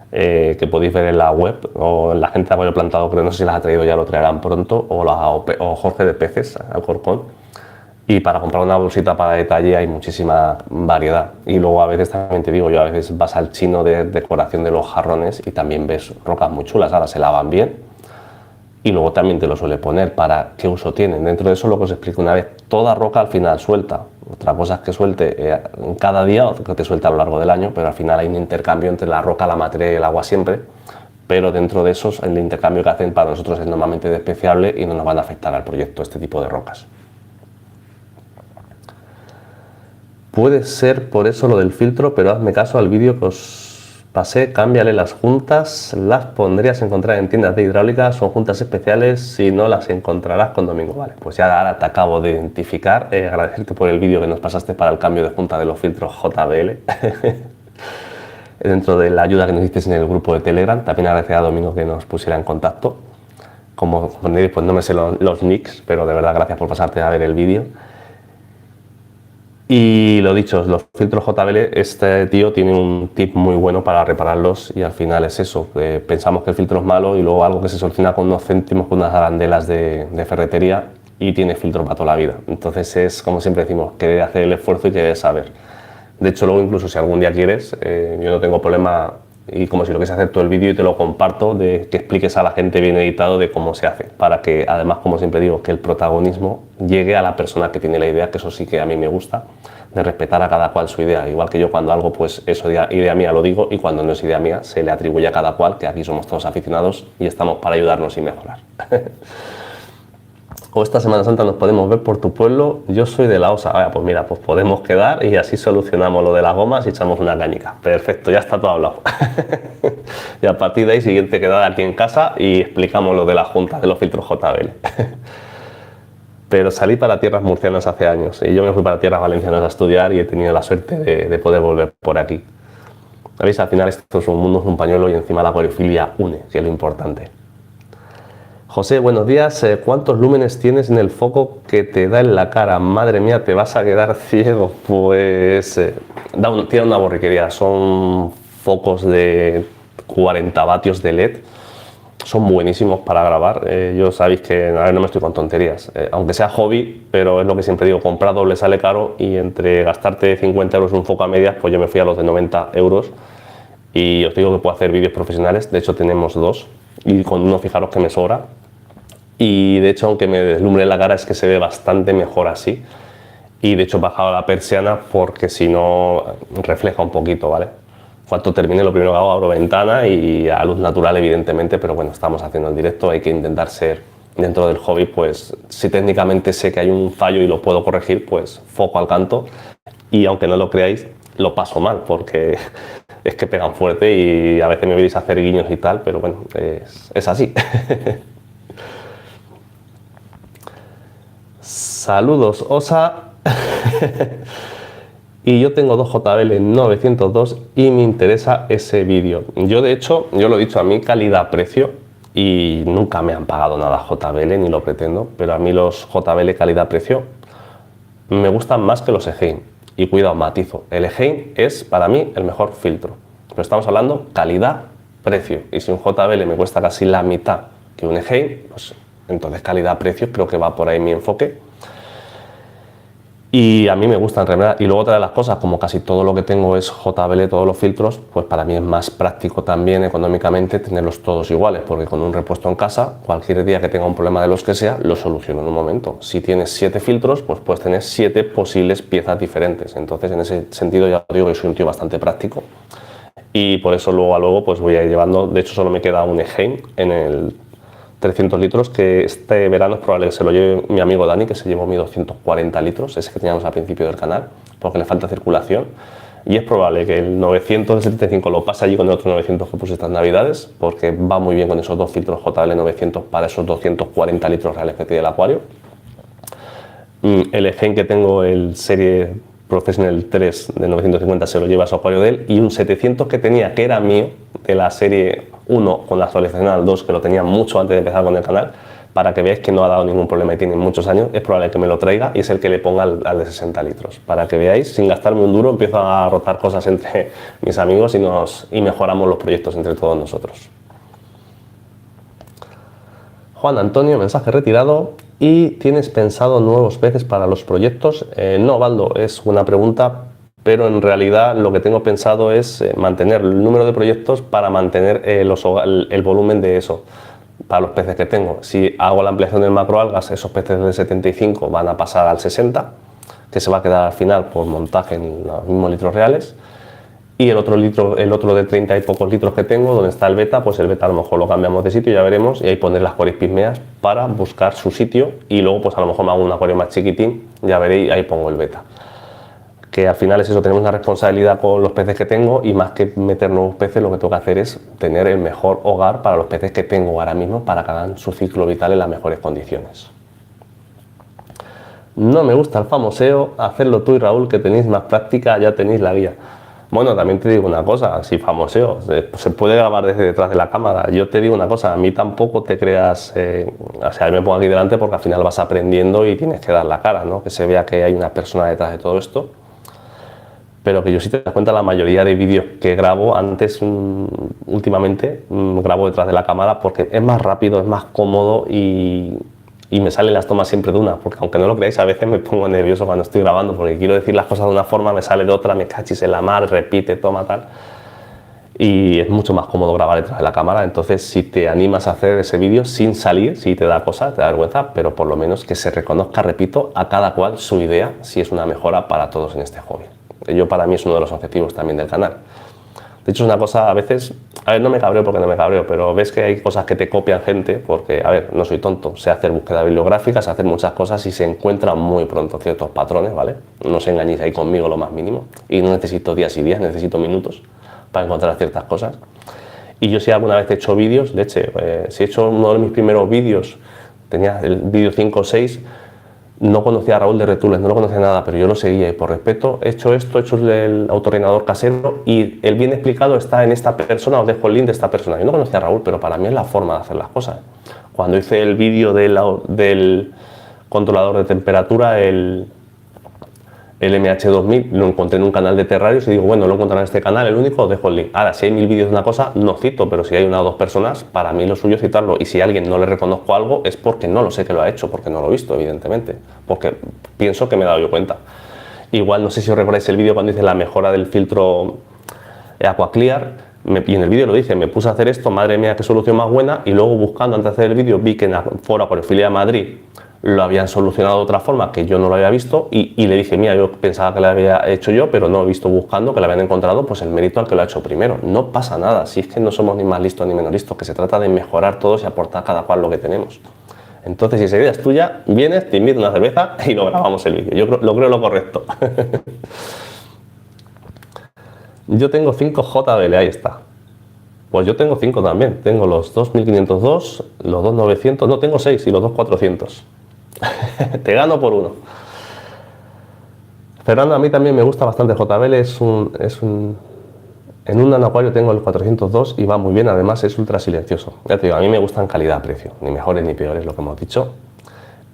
que podéis ver en la web, o la gente de Acuario Plantado, creo, no sé si las ha traído ya, lo traerán pronto, o Jorge de Peces, Alcorcón. Y para comprar una bolsita para detalle hay muchísima variedad. Y luego a veces también te digo, yo a veces vas al chino de decoración de los jarrones y también ves rocas muy chulas, ahora se lavan bien. Y luego también te lo suele poner para qué uso tienen. Dentro de eso lo que os explico una vez, toda roca al final suelta. Otra cosa es que suelte cada día o que te suelte a lo largo del año, pero al final hay un intercambio entre la roca, la materia y el agua siempre. Pero dentro de esos, el intercambio que hacen para nosotros es normalmente despreciable y no nos van a afectar al proyecto este tipo de rocas. Puede ser por eso lo del filtro, pero hazme caso al vídeo que os pasé, cámbiale las juntas, las pondrías a encontrar en tiendas de hidráulica, son juntas especiales, si no las encontrarás con Domingo. Vale, pues ya ahora te acabo de identificar, agradecerte por el vídeo que nos pasaste para el cambio de junta de los filtros JBL. Dentro de la ayuda que nos hiciste en el grupo de Telegram, también agradecer a Domingo que nos pusiera en contacto. Como veis, pues no me sé los nicks, pero de verdad gracias por pasarte a ver el vídeo. Y lo dicho, los filtros JBL, este tío tiene un tip muy bueno para repararlos y al final es eso, pensamos que el filtro es malo y luego algo que se soluciona con unos céntimos, con unas arandelas de ferretería y tiene filtro para toda la vida. Entonces es, como siempre decimos, que hacer el esfuerzo y que saber. De hecho, luego incluso si algún día quieres, yo no tengo problema, y como si lo quieres hacer todo el vídeo y te lo comparto, de que expliques a la gente bien editado de cómo se hace, para que además, como siempre digo, que el protagonismo llegue a la persona que tiene la idea, que eso sí que a mí me gusta, de respetar a cada cual su idea, igual que yo cuando algo pues es idea mía lo digo y cuando no es idea mía se le atribuye a cada cual, que aquí somos todos aficionados y estamos para ayudarnos y mejorar. O esta Semana Santa nos podemos ver por tu pueblo, yo soy de la Osa. Pues mira, pues podemos quedar y así solucionamos lo de las gomas y echamos una cañica. Perfecto, ya está todo hablado. Y a partir de ahí, siguiente quedada aquí en casa y explicamos lo de la junta de los filtros JBL. Pero salí para tierras murcianas hace años y yo me fui para tierras valencianas a estudiar y he tenido la suerte de poder volver por aquí. ¿Veis? Al final esto es un mundo, es un pañuelo y encima la acuariofilia une, que es lo importante. José, buenos días. ¿Cuántos lúmenes tienes en el foco que te da en la cara? Madre mía, te vas a quedar ciego. Pues tiene una borriquería. Son focos de 40 vatios de LED. Son buenísimos para grabar. Yo sabéis que a ver, no me estoy con tonterías. Aunque sea hobby, pero es lo que siempre digo, comprar doble sale caro y entre gastarte 50 euros un foco a medias, pues yo me fui a los de 90 euros. Y os digo que puedo hacer vídeos profesionales. De hecho, tenemos dos. Y con uno, fijaros que me sobra. Y de hecho, aunque me deslumbre la cara, es que se ve bastante mejor así. Y de hecho he bajado la persiana porque si no refleja un poquito, ¿vale? Cuando termine, lo primero que hago, abro ventana y a luz natural, evidentemente, pero bueno, estamos haciendo el directo, hay que intentar ser dentro del hobby, pues si técnicamente sé que hay un fallo y lo puedo corregir, pues foco al canto. Y aunque no lo creáis, lo paso mal porque es que pegan fuerte y a veces me veis hacer guiños y tal, pero bueno, es así. Saludos, Osa. Y yo tengo dos JBL 902 y me interesa ese vídeo. Yo de hecho, yo lo he dicho, a mí calidad-precio, y nunca me han pagado nada JBL, ni lo pretendo, pero a mí los JBL calidad-precio me gustan más que los Eheim. Y cuidado, matizo, el Eheim es para mí el mejor filtro. Pero estamos hablando calidad-precio. Y si un JBL me cuesta casi la mitad que un Eheim, pues entonces calidad-precio creo que va por ahí mi enfoque. Y a mí me gusta en realidad. Y luego otra de las cosas, como casi todo lo que tengo es JBL, todos los filtros, pues para mí es más práctico también económicamente tenerlos todos iguales, porque con un repuesto en casa, cualquier día que tenga un problema de los que sea, lo soluciono en un momento. Si tienes 7 filtros, pues puedes tener 7 posibles piezas diferentes. Entonces, en ese sentido, ya digo que soy un tío bastante práctico. Y por eso luego a luego pues voy a ir llevando, de hecho solo me queda un Eheim en el 300 litros, que este verano es probable que se lo lleve mi amigo Dani, que se llevó mi 240 litros, ese que teníamos al principio del canal, porque le falta circulación. Y es probable que el 975 lo pase allí con el otro 900 que puse estas navidades, porque va muy bien con esos dos filtros JBL 900 para esos 240 litros reales que tiene el acuario. El Eheim que tengo, el serie Professional 3 de 950, se lo lleva a su acuario de él, y un 700 que tenía, que era mío, de la serie 1 con la actualización al 2, que lo tenía mucho antes de empezar con el canal, para que veáis que no ha dado ningún problema y tiene muchos años. Es probable que me lo traiga y es el que le ponga al de 60 litros, para que veáis, sin gastarme un duro, empiezo a rotar cosas entre mis amigos y mejoramos los proyectos entre todos nosotros. Juan Antonio, mensaje retirado. ¿Y tienes pensado nuevos peces para los proyectos? No, Baldo, es una pregunta, pero en realidad lo que tengo pensado es mantener el número de proyectos para mantener el volumen de eso, para los peces que tengo. Si hago la ampliación del macroalgas, esos peces de 75 van a pasar al 60, que se va a quedar al final por montaje en los mismos litros reales. Y el otro de 30 y pocos litros que tengo, donde está el beta, pues el beta a lo mejor lo cambiamos de sitio, ya veremos, y ahí poner las Coris pigmeas para buscar su sitio, y luego pues a lo mejor me hago un acuario más chiquitín, ya veréis, ahí pongo el beta. Que al final es eso, tenemos una responsabilidad con los peces que tengo, y más que meter nuevos peces, lo que tengo que hacer es tener el mejor hogar para los peces que tengo ahora mismo, para que hagan su ciclo vital en las mejores condiciones. No me gusta el famoseo, hacerlo tú y Raúl, que tenéis más práctica, ya tenéis la guía. Bueno, también te digo una cosa, si famoseo, se puede grabar desde detrás de la cámara. Yo te digo una cosa, a mí tampoco te creas, o sea, me pongo aquí delante porque al final vas aprendiendo y tienes que dar la cara, ¿no? Que se vea que hay una persona detrás de todo esto. Pero que yo, si te das cuenta, la mayoría de vídeos que grabo antes, últimamente, grabo detrás de la cámara porque es más rápido, es más cómodo y me salen las tomas siempre de una, porque aunque no lo creáis, a veces me pongo nervioso cuando estoy grabando, porque quiero decir las cosas de una forma, me sale de otra, me cachis en la mar, repite, toma, tal. Y es mucho más cómodo grabar detrás de la cámara. Entonces, si te animas a hacer ese vídeo sin salir, si te da cosa, te da vergüenza, pero por lo menos que se reconozca, repito, a cada cual su idea, si es una mejora para todos en este hobby. Para mí es uno de los objetivos también del canal. De hecho, es una cosa, a veces, no me cabreo porque no me cabreo, pero ves que hay cosas que te copian gente, porque, no soy tonto, sé hacer búsqueda bibliográfica, sé hacer muchas cosas y se encuentran muy pronto ciertos patrones, ¿vale? No os engañéis ahí conmigo lo más mínimo, y no necesito días y días, necesito minutos para encontrar ciertas cosas. Y yo, si alguna vez he hecho vídeos, leche, si he hecho uno de mis primeros vídeos, tenía el vídeo 5 o 6, no conocía a Raúl de Retules, no lo conocía nada, pero yo lo seguía y por respeto he hecho esto, he hecho el autorreinador casero y el bien explicado está en esta persona, os dejo el link de esta persona. Yo no conocía a Raúl, pero para mí es la forma de hacer las cosas. Cuando hice el vídeo del controlador de temperatura, el MH2000, lo encontré en un canal de terrarios y digo, bueno, lo encontraré en este canal, el único, os dejo el link. Ahora, si hay 1000 vídeos de una cosa, no cito, pero si hay una o dos personas, para mí lo suyo es citarlo. Y si a alguien no le reconozco algo, es porque no lo sé que lo ha hecho, porque no lo he visto, evidentemente, porque pienso que me he dado yo cuenta. Igual, no sé si os recordáis el vídeo cuando hice la mejora del filtro Aqua Clear, y en el vídeo lo dije, me puse a hacer esto, madre mía, qué solución más buena, y luego buscando antes de hacer el vídeo, vi que en la foro Acuariofilia de Madrid lo habían solucionado de otra forma que yo no lo había visto y le dije, mira, yo pensaba que lo había hecho yo, pero no he visto buscando que lo habían encontrado, pues el mérito al que lo ha hecho primero. No pasa nada, si es que no somos ni más listos ni menos listos, que se trata de mejorar todos y aportar cada cual lo que tenemos. Entonces, si esa idea es tuya, vienes, te invito a una cerveza y lo grabamos el vídeo. Yo lo creo lo correcto. Yo tengo 5 JBL, ahí está. Pues yo tengo 5 también. Tengo los 2502, los 2900, no, tengo 6 y los 2400. Te gano por uno. Fernando, a mí también me gusta bastante JBL, en un nanoacuario tengo el 402 y va muy bien, además es ultra silencioso. Ya te digo, a mí me gustan calidad-precio, ni mejores ni peores, lo que hemos dicho.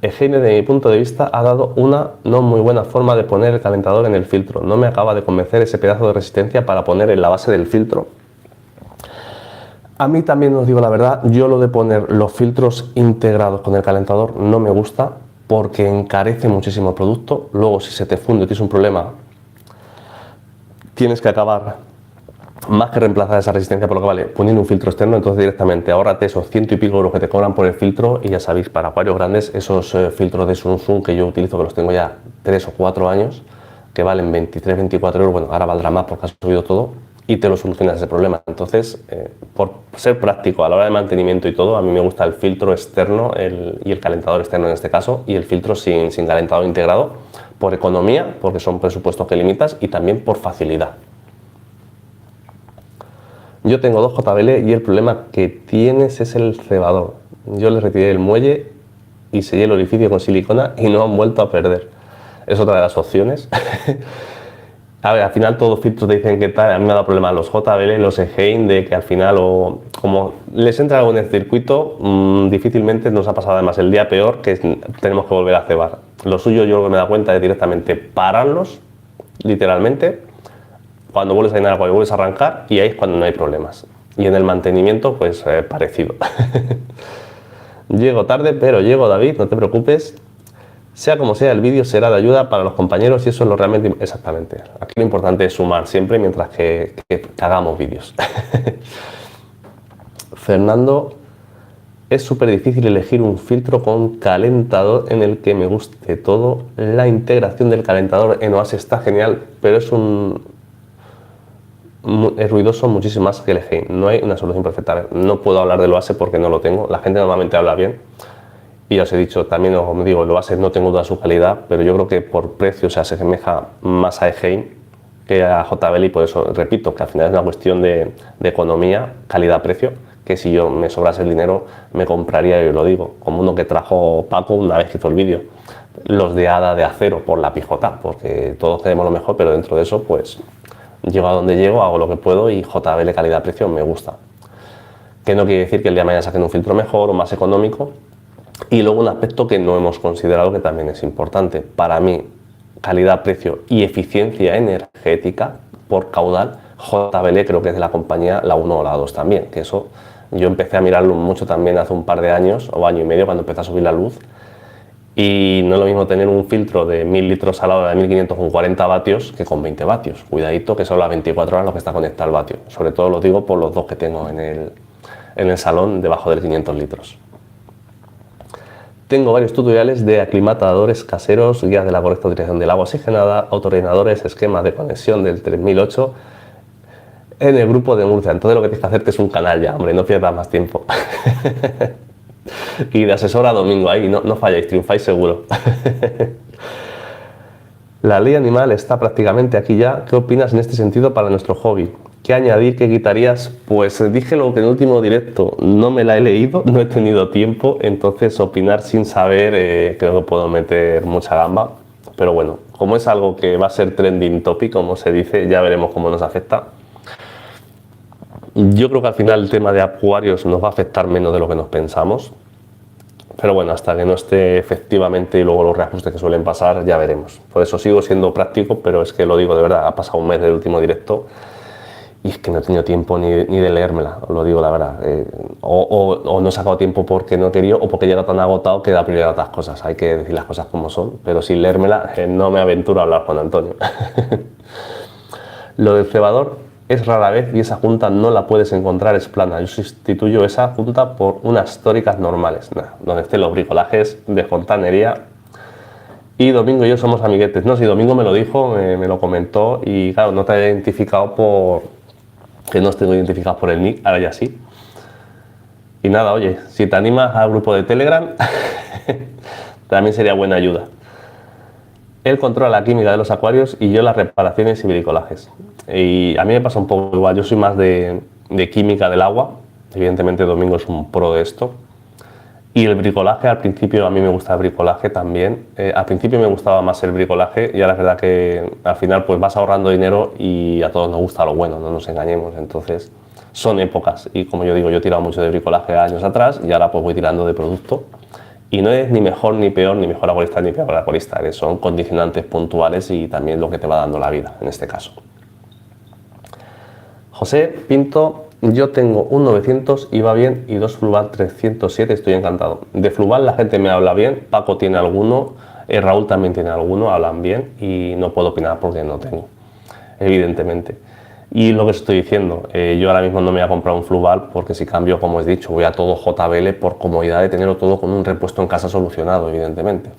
Eugene, de mi punto de vista, ha dado una no muy buena forma de poner el calentador en el filtro. No me acaba de convencer ese pedazo de resistencia para poner en la base del filtro. A mí también, os digo la verdad, yo lo de poner los filtros integrados con el calentador no me gusta. porque encarece muchísimo el producto. Luego, si se te funde o tienes un problema, tienes que acabar, más que reemplazar esa resistencia por lo que vale, poniendo un filtro externo. Entonces directamente ahórrate esos 100 y pico euros que te cobran por el filtro. Y ya sabéis, para acuarios grandes, esos filtros de Samsung que yo utilizo, que los tengo ya 3 o 4 años, que valen 23, 24 euros, bueno, ahora valdrá más porque ha subido todo, y te lo solucionas ese problema. Entonces, por ser práctico a la hora de mantenimiento y todo, a mí me gusta el filtro externo y el calentador externo en este caso, y el filtro sin calentador integrado, por economía, porque son presupuestos que limitas, y también por facilidad. Yo tengo 2 JBL y el problema que tienes es el cebador. Yo le retiré el muelle y sellé el orificio con silicona y no han vuelto a perder. Es otra de las opciones. A ver, al final todos los filtros te dicen que tal. A mí me ha dado problemas los JBL, los Eheim, de que al final, o como les entra algo en el circuito, difícilmente nos ha pasado además el día peor, que tenemos que volver a cebar. Lo suyo, yo lo que me he dado cuenta es directamente pararlos, literalmente, cuando vuelves a llenar agua y vuelves a arrancar, y ahí es cuando no hay problemas. Y en el mantenimiento, pues parecido. Llego tarde, pero llego, David, no te preocupes. Sea como sea, el vídeo será de ayuda para los compañeros y eso es lo realmente... Exactamente. Aquí lo importante es sumar siempre mientras que hagamos vídeos. Fernando, es súper difícil elegir un filtro con calentador en el que me guste todo. La integración del calentador en Oase está genial, pero es ruidoso muchísimo más que el Eheim. No hay una solución perfecta. No puedo hablar del Oase porque no lo tengo. La gente normalmente habla bien. Y ya os he dicho, también os digo, el Oase no tengo duda de su calidad, pero yo creo que por precio, o sea, se asemeja más a Eheim que a JBL, y por eso repito que al final es una cuestión de economía, calidad-precio, que si yo me sobrase el dinero me compraría, y os lo digo, como uno que trajo Paco una vez que hizo el vídeo, los de hada de acero por la pijota, porque todos queremos lo mejor, pero dentro de eso pues llego a donde llego, hago lo que puedo y JBL calidad-precio me gusta. Que no quiere decir que el día de mañana saquen un filtro mejor o más económico. Y luego un aspecto que no hemos considerado, que también es importante para mí: calidad, precio y eficiencia energética por caudal. JBL creo que es de la compañía la 1 o la 2 también, que eso yo empecé a mirarlo mucho también hace un par de años o año y medio, cuando empezó a subir la luz, y no es lo mismo tener un filtro de 1000 litros a la hora de 1500 con 40 vatios que con 20 vatios. Cuidadito, que son las 24 horas lo que está conectado al vatio. Sobre todo lo digo por los 2 que tengo en el salón debajo de 500 litros. Tengo varios tutoriales de aclimatadores caseros, guías de la correcta utilización del agua oxigenada, autorrellenadores, esquemas de conexión del 3008 en el grupo de Murcia. Entonces lo que tienes que hacerte es un canal ya, hombre, no pierdas más tiempo. Y de asesor a Domingo ahí, no falláis, triunfáis seguro. La ley animal está prácticamente aquí ya. ¿Qué opinas en este sentido para nuestro hobby? ¿Qué añadir, qué quitarías? Pues dije lo que en el último directo, no me la he leído, no he tenido tiempo, entonces opinar sin saber creo que puedo meter mucha gamba. Pero bueno, como es algo que va a ser trending topic, como se dice, ya veremos cómo nos afecta. Yo creo que al final el tema de acuarios nos va a afectar menos de lo que nos pensamos. Pero bueno, hasta que no esté efectivamente, y luego los reajustes que suelen pasar, ya veremos. Por eso sigo siendo práctico, pero es que lo digo de verdad, ha pasado un mes del último directo y es que no he tenido tiempo ni de leérmela, os lo digo la verdad. O no he sacado tiempo porque no he querido, o porque he llegado tan agotado que da prioridad a otras cosas. Hay que decir las cosas como son, pero sin leérmela no me aventuro a hablar con Antonio. Lo del cebador es rara vez y esa junta no la puedes encontrar, es plana. Yo sustituyo esa junta por unas tóricas normales, donde estén los bricolajes de fontanería. Y Domingo y yo somos amiguetes. No, si Domingo me lo dijo, me lo comentó, y claro, no te he identificado que no estoy identificado por el nick, ahora ya sí. Y nada, oye, si te animas al grupo de Telegram, también sería buena ayuda. Él controla la química de los acuarios y yo las reparaciones y bricolajes. Y a mí me pasa un poco igual, yo soy más de química del agua. Evidentemente Domingo es un pro de esto. Y el bricolaje, al principio a mí me gusta el bricolaje también. Al principio me gustaba más el bricolaje y ahora es verdad que al final pues vas ahorrando dinero y a todos nos gusta lo bueno, no nos engañemos. Entonces son épocas y como yo digo, yo he tirado mucho de bricolaje años atrás y ahora pues voy tirando de producto. Y no es ni mejor ni peor, ni mejor acuarista ni peor acuarista, son condicionantes puntuales y también lo que te va dando la vida en este caso. José Pinto, Yo tengo un 900 y va bien, y dos Fluval 307, estoy encantado. De Fluval la gente me habla bien, Paco tiene alguno, Raúl también tiene alguno, hablan bien y no puedo opinar porque no tengo, evidentemente. Y lo que estoy diciendo, yo ahora mismo no me voy a comprar un Fluval porque si cambio, como he dicho, voy a todo JBL por comodidad de tenerlo todo con un repuesto en casa solucionado, evidentemente.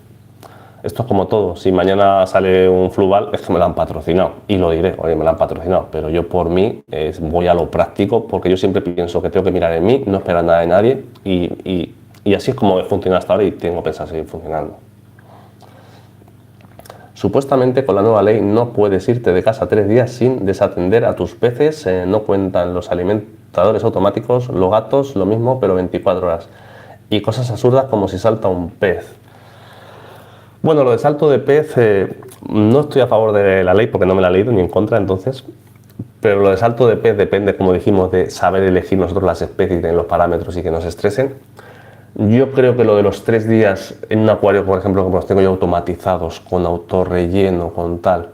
Esto es como todo, si mañana sale un Fluval es que me lo han patrocinado y lo diré, oye, me lo han patrocinado, pero yo por mí voy a lo práctico porque yo siempre pienso que tengo que mirar en mí, no esperar nada de nadie y así es como he funcionado hasta ahora y tengo pensado seguir funcionando. Supuestamente con la nueva ley no puedes irte de casa 3 días sin desatender a tus peces, no cuentan los alimentadores automáticos, los gatos lo mismo pero 24 horas y cosas absurdas como si salta un pez. Bueno, lo de salto de pez, no estoy a favor de la ley porque no me la he leído ni en contra entonces, pero lo de salto de pez depende, como dijimos, de saber elegir nosotros las especies y tener los parámetros y que nos estresen. Yo creo que lo de los 3 días en un acuario, por ejemplo, como los tengo yo automatizados, con autorrelleno, con tal,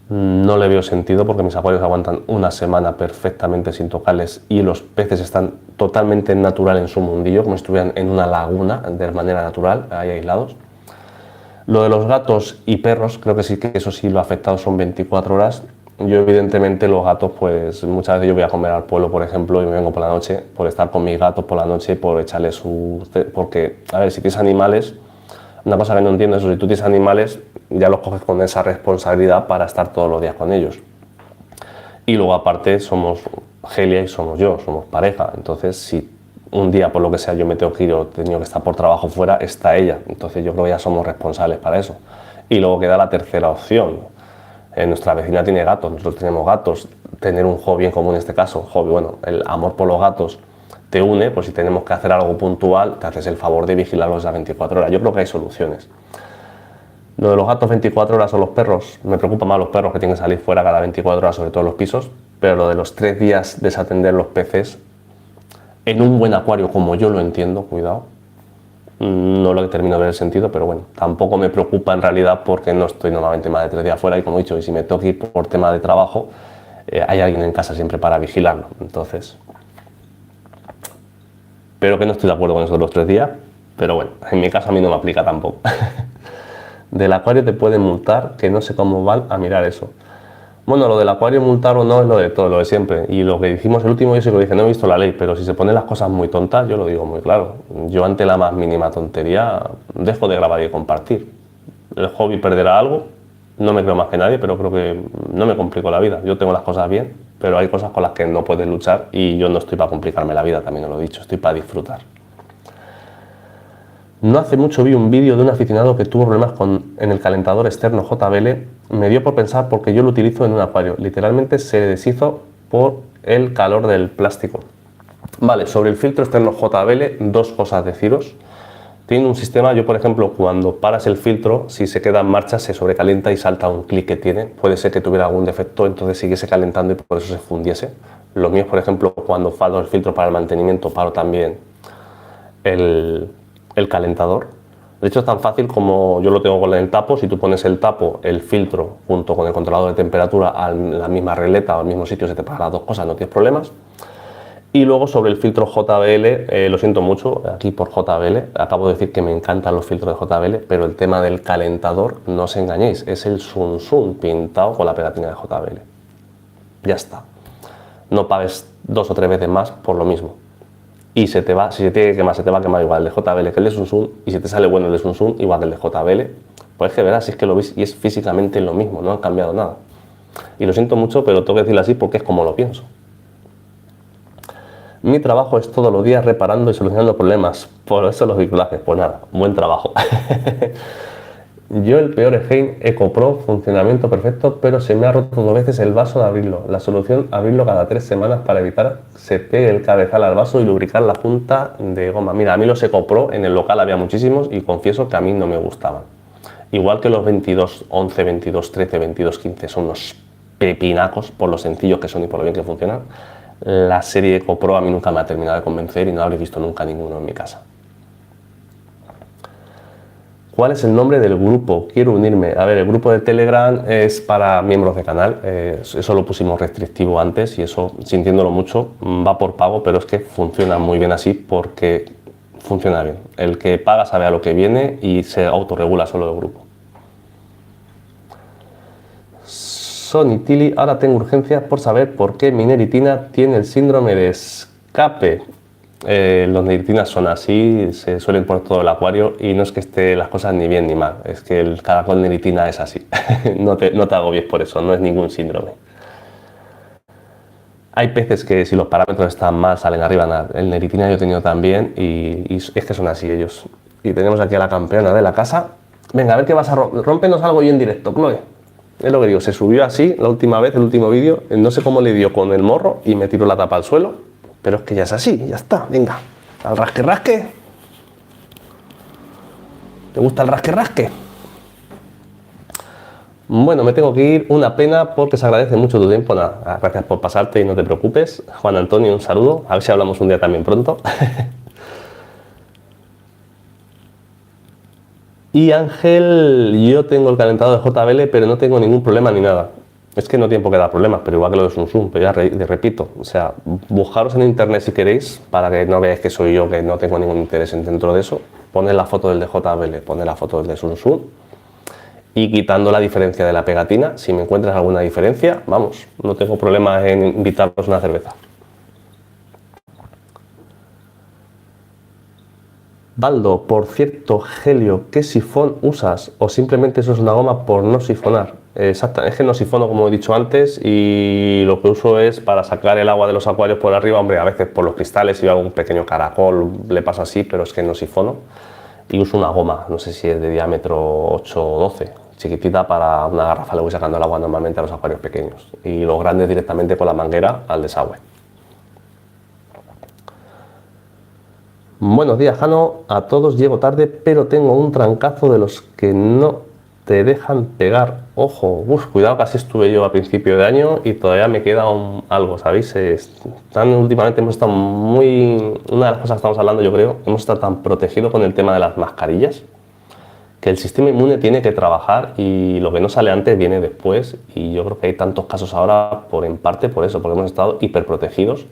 no le veo sentido porque mis acuarios aguantan una semana perfectamente sin tocarles y los peces están totalmente natural en su mundillo, como si estuvieran en una laguna de manera natural, ahí aislados. Lo de los gatos y perros, creo que sí que eso sí lo ha afectado, son 24 horas. Yo evidentemente los gatos, pues muchas veces yo voy a comer al pueblo, por ejemplo, y me vengo por la noche, por estar con mis gatos por la noche, por echarles su... Porque, a ver, si tienes animales, una cosa que no entiendo es eso, si tú tienes animales, ya los coges con esa responsabilidad para estar todos los días con ellos. Y luego aparte somos Gelia y somos yo, somos pareja, entonces si un día por lo que sea yo me tengo que ir o he tenido que estar por trabajo fuera, está ella, entonces yo creo que ya somos responsables para eso. Y luego queda la tercera opción, nuestra vecina tiene gatos, nosotros tenemos gatos, tener un hobby en común en este caso, hobby, bueno, el amor por los gatos te une, pues si tenemos que hacer algo puntual, te haces el favor de vigilarlos a 24 horas, yo creo que hay soluciones. Lo de los gatos 24 horas o los perros, me preocupa más los perros que tienen que salir fuera cada 24 horas, sobre todo en los pisos, pero lo de los 3 días desatender los peces, en un buen acuario como yo lo entiendo, cuidado, no lo termino de ver el sentido, pero bueno, tampoco me preocupa en realidad porque no estoy normalmente más de 3 días fuera y como he dicho, y si me tengo que ir por tema de trabajo, hay alguien en casa siempre para vigilarlo, entonces... Pero que no estoy de acuerdo con eso de los 3 días, pero bueno, en mi caso a mí no me aplica tampoco. Del acuario te pueden multar, que no sé cómo van a mirar eso. Bueno, lo del acuario multar o no es lo de todo, lo de siempre. Y lo que dijimos el último, yo sí lo dije, no he visto la ley, pero si se ponen las cosas muy tontas, yo lo digo muy claro. Yo ante la más mínima tontería dejo de grabar y compartir. El hobby perderá algo, no me creo más que nadie, pero creo que no me complico la vida. Yo tengo las cosas bien, pero hay cosas con las que no puedes luchar y yo no estoy para complicarme la vida, también os lo he dicho, estoy para disfrutar. No hace mucho vi un vídeo de un aficionado que tuvo problemas en el calentador externo JBL. Me dio por pensar porque yo lo utilizo en un acuario. Literalmente se deshizo por el calor del plástico. Vale, sobre el filtro externo JBL, dos cosas deciros. Tiene un sistema, yo por ejemplo, cuando paras el filtro, si se queda en marcha se sobrecalienta y salta un clic que tiene. Puede ser que tuviera algún defecto, entonces siguiese calentando y por eso se fundiese. Los míos, por ejemplo, cuando paro el filtro para el mantenimiento, paro también el calentador. De hecho es tan fácil como yo lo tengo con el tapo, si tú pones el tapo, el filtro junto con el controlador de temperatura a la misma regleta o al mismo sitio, se te pagan las dos cosas, no tienes problemas. Y luego sobre el filtro JBL, lo siento mucho, aquí por JBL, acabo de decir que me encantan los filtros de JBL, pero el tema del calentador, no os engañéis, es el Sun Sun pintado con la pegatina de JBL. Ya está. No pagues 2 o 3 veces más por lo mismo. Y se te va, si se tiene que quemar, se te va a quemar igual el de JBL que el de Sun Sun, y si te sale bueno el de Sun Sun, igual que el de JBL, pues es que verás, si es que lo veis y es físicamente lo mismo, no han cambiado nada. Y lo siento mucho, pero tengo que decirlo así porque es como lo pienso. Mi trabajo es todos los días reparando y solucionando problemas, por eso los biculajes, pues nada, buen trabajo. Yo el peor Eheim Eco Pro, funcionamiento perfecto, pero se me ha roto 2 veces el vaso de abrirlo. La solución, abrirlo cada 3 semanas para evitar que se pegue el cabezal al vaso y lubricar la junta de goma. Mira, a mí los Eco Pro en el local había muchísimos y confieso que a mí no me gustaban. Igual que los 2211, 2213, 2215 son unos pepinacos por lo sencillos que son y por lo bien que funcionan. La serie Eco Pro a mí nunca me ha terminado de convencer y no habréis visto nunca ninguno en mi casa. ¿Cuál es el nombre del grupo? Quiero unirme. A ver, el grupo de Telegram es para miembros de canal. Eso lo pusimos restrictivo antes y eso, sintiéndolo mucho, va por pago, pero es que funciona muy bien así porque funciona bien. El que paga sabe a lo que viene y se autorregula solo el grupo. Sony Tilly, ahora tengo urgencias por saber por qué mi neritina tiene el síndrome de escape. Los neritinas son así, se suelen poner todo el acuario y no es que esté las cosas ni bien ni mal, es que el caracol neritina es así. No te agobies por eso, no es ningún síndrome. Hay peces que si los parámetros están mal salen arriba, nada. El neritina yo he tenido también y es que son así ellos. Y tenemos aquí a la campeona de la casa. Venga, a ver qué vas a romper. Rómpenos algo y en directo, Chloe. Es lo que digo, se subió así la última vez, el último vídeo, no sé cómo le dio con el morro y me tiró la tapa al suelo. Pero es que ya es así, ya está, venga, al rasque. ¿Te gusta el rasque? Bueno, me tengo que ir, una pena porque se agradece mucho tu tiempo. Nada, gracias por pasarte y no te preocupes. Juan Antonio, un saludo, a ver si hablamos un día también pronto. Y Ángel, yo tengo el calentador de JBL, pero no tengo ningún problema ni nada. Es que no tiene por qué dar problemas, pero igual que lo de Sun Tzu, pero ya repito, o sea, buscaros en internet si queréis, para que no veáis que soy yo, que no tengo ningún interés dentro de eso, poned la foto del de JBL, poned la foto del de Sun Tzu, y quitando la diferencia de la pegatina, si me encuentras alguna diferencia, vamos, no tengo problema en invitaros una cerveza. Baldo, por cierto, Helio, ¿qué sifón usas? ¿O simplemente eso es una goma por no sifonar? Exacto, es que no sifono como he dicho antes y lo que uso es para sacar el agua de los acuarios por arriba, hombre, a veces por los cristales y algún pequeño caracol le pasa así, pero es que no sifono. Y uso una goma, no sé si es de diámetro 8 o 12, chiquitita para una garrafa, le voy sacando el agua normalmente a los acuarios pequeños y los grandes directamente con la manguera al desagüe. Buenos días, Jano. A todos llego tarde, pero tengo un trancazo de los que no te dejan pegar. Ojo, cuidado, casi estuve yo a principio de año y todavía me queda algo, ¿sabéis? Últimamente hemos estado una de las cosas que estamos hablando, yo creo, hemos estado tan protegidos con el tema de las mascarillas, que el sistema inmune tiene que trabajar y lo que no sale antes viene después. Y yo creo que hay tantos casos ahora, en parte por eso, porque hemos estado hiperprotegidos.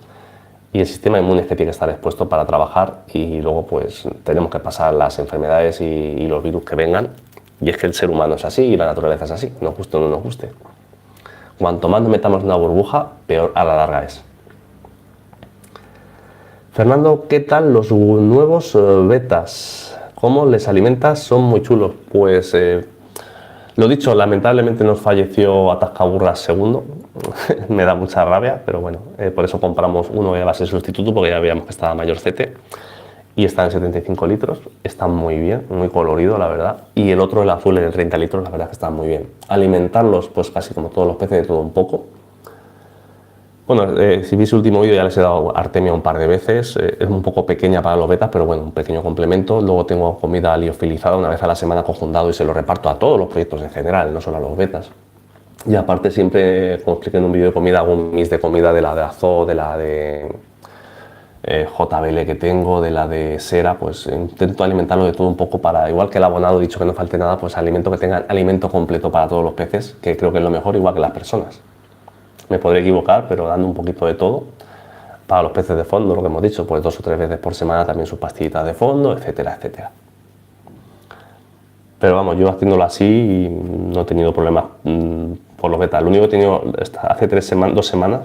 Y el sistema inmune es que tiene que estar expuesto para trabajar y luego pues tenemos que pasar las enfermedades y los virus que vengan. Y es que el ser humano es así y la naturaleza es así, nos guste o no nos guste. Cuanto más nos metamos en una burbuja, peor a la larga es. Fernando, ¿qué tal los nuevos betas? ¿Cómo les alimentas? Son muy chulos. Pues lo dicho, lamentablemente nos falleció Atascaburras segundo. Me da mucha rabia, pero bueno, por eso compramos uno que va a ser sustituto, porque ya veíamos que estaba mayorcete. Y está en 75 litros, está muy bien, muy colorido, la verdad. Y el otro, el azul, en 30 litros, la verdad que está muy bien. Alimentarlos, pues casi como todos los peces, de todo un poco. Bueno, si veis el último vídeo ya les he dado artemia un par de veces, es un poco pequeña para los betas, pero bueno, un pequeño complemento. Luego tengo comida liofilizada una vez a la semana conjundado y se lo reparto a todos los proyectos en general, no solo a los betas. Y aparte siempre, como expliqué en un vídeo de comida, hago un mix de comida de la de Azo, de la de JBL que tengo, de la de Sera, pues intento alimentarlo de todo un poco para, igual que el abonado, he dicho que no falte nada, pues alimento que tengan alimento completo para todos los peces, que creo que es lo mejor, igual que las personas. Me podré equivocar, pero dando un poquito de todo. Para los peces de fondo, lo que hemos dicho, pues 2 o 3 veces por semana también sus pastillitas de fondo, etcétera, etcétera. Pero vamos, yo haciéndolo así no he tenido problemas por los betas. Lo único que he tenido hace 2 semanas,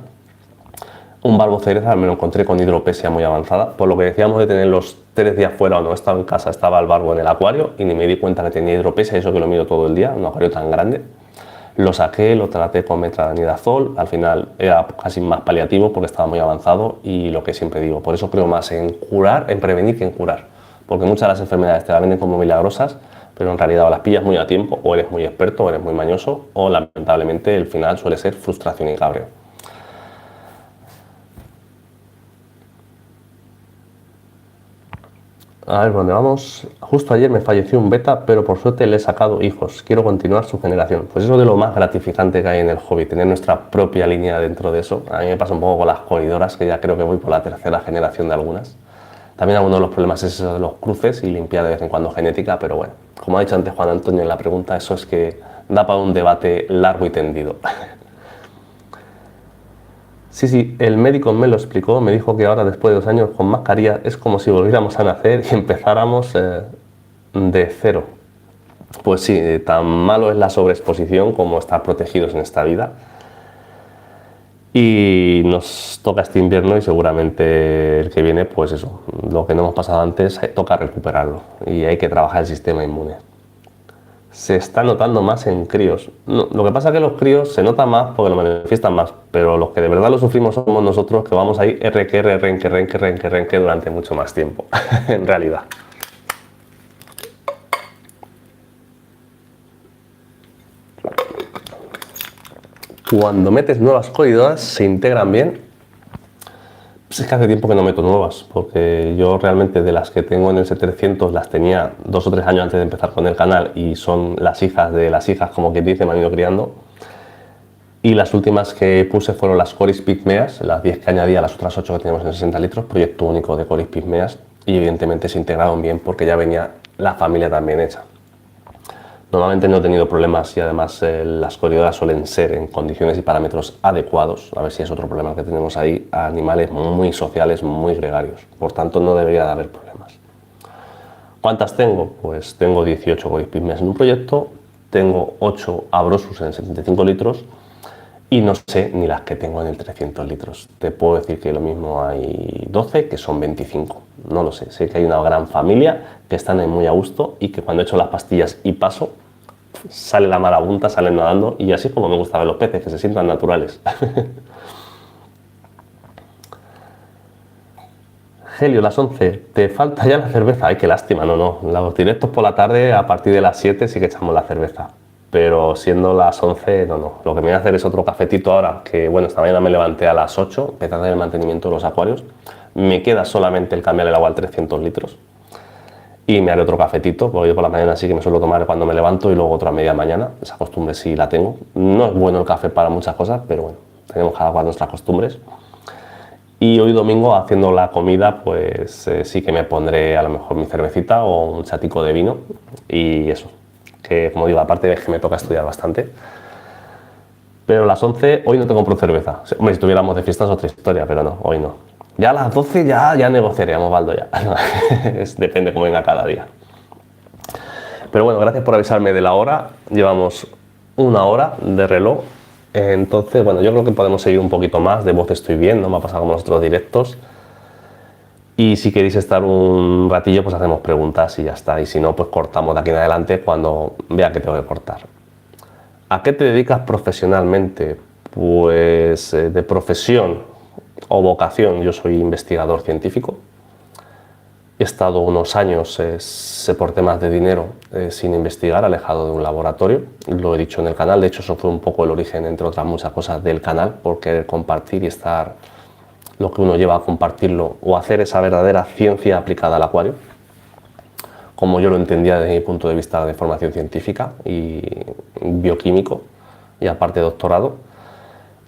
un barbocereza, me lo encontré con hidropesia muy avanzada. Por lo que decíamos de tener los 3 días fuera o no estaba en casa, estaba el barbo en el acuario y ni me di cuenta que tenía hidropesia, y eso que lo mido todo el día, un acuario tan grande. Lo saqué, lo traté con metronidazol, al final era casi más paliativo porque estaba muy avanzado y lo que siempre digo, por eso creo más en curar, en prevenir que en curar, porque muchas de las enfermedades te las venden como milagrosas, pero en realidad o las pillas muy a tiempo, o eres muy experto, o eres muy mañoso, o lamentablemente el final suele ser frustración y cabreo. A ver, ¿dónde vamos? Justo ayer me falleció un beta, pero por suerte le he sacado hijos. Quiero continuar su generación. Pues eso es de lo más gratificante que hay en el hobby, tener nuestra propia línea dentro de eso. A mí me pasa un poco con las corridoras, que ya creo que voy por la 3.ª generación de algunas. También algunos de los problemas es eso de los cruces y limpiar de vez en cuando genética, pero bueno, como ha dicho antes Juan Antonio en la pregunta, eso es que da para un debate largo y tendido. Sí, el médico me lo explicó, me dijo que ahora después de 2 años con mascarilla es como si volviéramos a nacer y empezáramos de cero. Pues sí, tan malo es la sobreexposición como estar protegidos en esta vida. Y nos toca este invierno y seguramente el que viene, pues eso, lo que no hemos pasado antes, toca recuperarlo y hay que trabajar el sistema inmune. Se está notando más en críos. No, lo que pasa es que los críos se nota más porque lo manifiestan más, pero los que de verdad lo sufrimos somos nosotros, que vamos ahí renque durante mucho más tiempo, en realidad. Cuando metes nuevas corridoras se integran bien. Pues es que hace tiempo que no meto nuevas, porque yo realmente de las que tengo en el S300 las tenía 2 o 3 años antes de empezar con el canal y son las hijas de las hijas, como quien dice, me han ido criando. Y las últimas que puse fueron las Coris Pygmeas, las 10 que añadí a las otras 8 que teníamos en 60 litros, proyecto único de Coris Pygmeas, y evidentemente se integraron bien porque ya venía la familia también hecha. Normalmente no he tenido problemas y además las corridoras suelen ser en condiciones y parámetros adecuados, a ver si es otro problema que tenemos ahí, animales muy sociales, muy gregarios, por tanto no debería de haber problemas. ¿Cuántas tengo? Pues tengo 18 Coris Pygmeas en un proyecto, tengo 8 Abrosus en 75 litros y no sé ni las que tengo en el 300 litros. Te puedo decir que lo mismo hay 12 que son 25, no lo sé. Sé que hay una gran familia que están ahí muy a gusto y que cuando echo las pastillas y paso, sale la marabunta, salen nadando y así es como me gusta ver los peces, que se sientan naturales. Helio, las 11, te falta ya la cerveza. Ay, qué lástima, no. Los directos por la tarde, a partir de las 7 sí que echamos la cerveza. Pero siendo las 11, no. Lo que me voy a hacer es otro cafetito ahora, que bueno, esta mañana me levanté a las 8, empecé a hacer el mantenimiento de los acuarios. Me queda solamente el cambiar el agua al 300 litros. Y me haré otro cafetito, porque yo por la mañana sí que me suelo tomar cuando me levanto y luego otra media mañana. Esa costumbre sí la tengo. No es bueno el café para muchas cosas, pero bueno, tenemos cada cual nuestras costumbres. Y hoy domingo, haciendo la comida, pues sí que me pondré a lo mejor mi cervecita o un chatico de vino. Y eso, que como digo, aparte es que me toca estudiar bastante. Pero a las 11, hoy no te compro cerveza. Hombre, si tuviéramos de fiesta es otra historia, pero no, hoy no. Ya a las 12 ya negociaríamos, Baldo, ya. Depende cómo venga cada día. Pero bueno, gracias por avisarme de la hora. Llevamos 1 hora de reloj. Entonces, bueno, yo creo que podemos seguir un poquito más. De voz estoy bien, no me ha pasado como los otros directos. Y si queréis estar un ratillo, pues hacemos preguntas y ya está. Y si no, pues cortamos de aquí en adelante cuando vea que tengo que cortar. ¿A qué te dedicas profesionalmente? Pues de profesión o vocación, yo soy investigador científico. He estado unos años por temas de dinero sin investigar, alejado de un laboratorio. Lo he dicho en el canal, de hecho eso fue un poco el origen, entre otras muchas cosas, del canal, por querer compartir y estar lo que uno lleva a compartirlo o hacer esa verdadera ciencia aplicada al acuario, como yo lo entendía desde mi punto de vista de formación científica y bioquímico y aparte doctorado.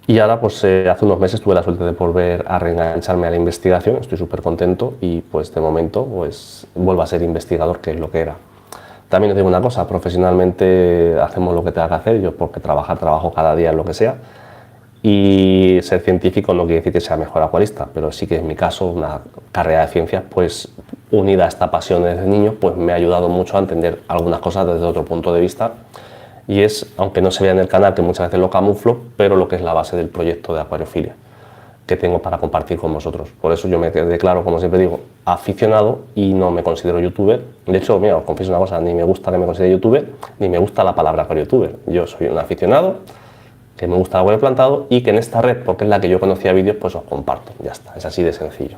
Y ahora, pues hace unos meses tuve la suerte de volver a reengancharme a la investigación, estoy súper contento y pues de momento pues vuelvo a ser investigador, que es lo que era. También os digo una cosa, profesionalmente hacemos lo que tenga que hacer, yo porque trabajo cada día en lo que sea, y ser científico no quiere decir que sea mejor acuarista, pero sí que en mi caso una carrera de ciencias pues unida a esta pasión desde niño pues me ha ayudado mucho a entender algunas cosas desde otro punto de vista. Y es, aunque no se vea en el canal, que muchas veces lo camuflo, pero lo que es la base del proyecto de acuariofilia que tengo para compartir con vosotros. Por eso yo me declaro, como siempre digo, aficionado y no me considero youtuber. De hecho, mira, os confieso una cosa, ni me gusta que me considere youtuber, ni me gusta la palabra acuariotúber. Yo soy un aficionado, que me gusta el acuario plantado y que en esta red, porque es la que yo conocía vídeos, pues os comparto. Ya está, es así de sencillo.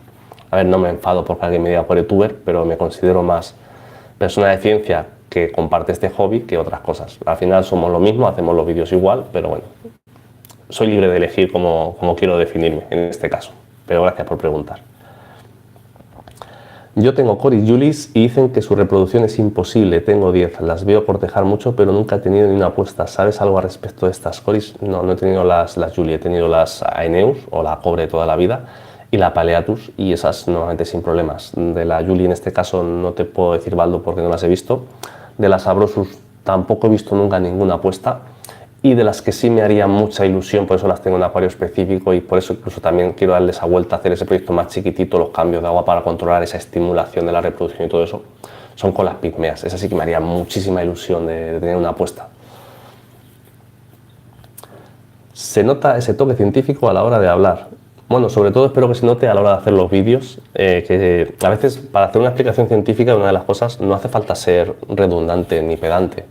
A ver, no me enfado porque alguien me diga acuariotúber, pero me considero más persona de ciencia que comparte este hobby que otras cosas. Al final somos lo mismo, hacemos los vídeos igual, pero bueno, soy libre de elegir cómo quiero definirme en este caso. Pero gracias por preguntar. Yo tengo Coris Julis y dicen que su reproducción es imposible. Tengo 10, las veo cortejar mucho, pero nunca he tenido ni una apuesta. ¿Sabes algo al respecto de estas Coris? No he tenido las Julie, he tenido las Aeneus o la cobre toda la vida. y la Paleatus, y esas normalmente sin problemas. De la Yuli en este caso no te puedo decir, Baldo, porque no las he visto. De las Abrosus tampoco he visto nunca ninguna puesta, y de las que sí me haría mucha ilusión, por eso las tengo en acuario específico, y por eso incluso también quiero darle esa vuelta a hacer ese proyecto más chiquitito, los cambios de agua para controlar esa estimulación de la reproducción y todo eso, son con las pigmeas. Esa sí que me haría muchísima ilusión de tener una puesta. Se nota ese toque científico a la hora de hablar. Bueno, sobre todo espero que se note a la hora de hacer los vídeos, que a veces para hacer una explicación científica, una de las cosas, no hace falta ser redundante ni pedante.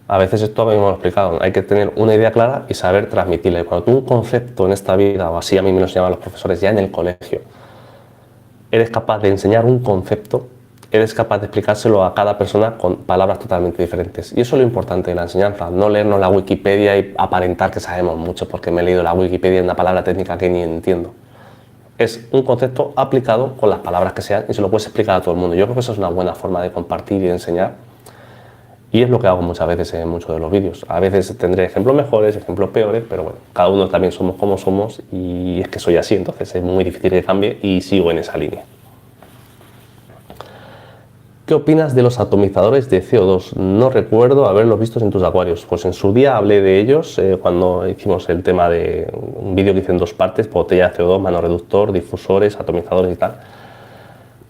A veces esto a mí me lo he explicado, hay que tener una idea clara y saber transmitirla. Y cuando tú un concepto en esta vida, o así a mí me lo enseñaban los profesores ya en el colegio, eres capaz de enseñar un concepto, eres capaz de explicárselo a cada persona con palabras totalmente diferentes. Y eso es lo importante de la enseñanza, no leernos la Wikipedia y aparentar que sabemos mucho porque me he leído la Wikipedia en una palabra técnica que ni entiendo. Es un concepto aplicado con las palabras que sean y se lo puedes explicar a todo el mundo. Yo creo que eso es una buena forma de compartir y de enseñar. Y es lo que hago muchas veces en muchos de los vídeos. A veces tendré ejemplos mejores, ejemplos peores, pero bueno, cada uno también somos como somos y es que soy así, entonces es muy difícil que cambie y sigo en esa línea. ¿Qué opinas de los atomizadores de CO2? No recuerdo haberlos visto en tus acuarios. Pues en su día hablé de ellos cuando hicimos el tema de un vídeo que hice en dos partes, botella de CO2, manoreductor, difusores, atomizadores y tal.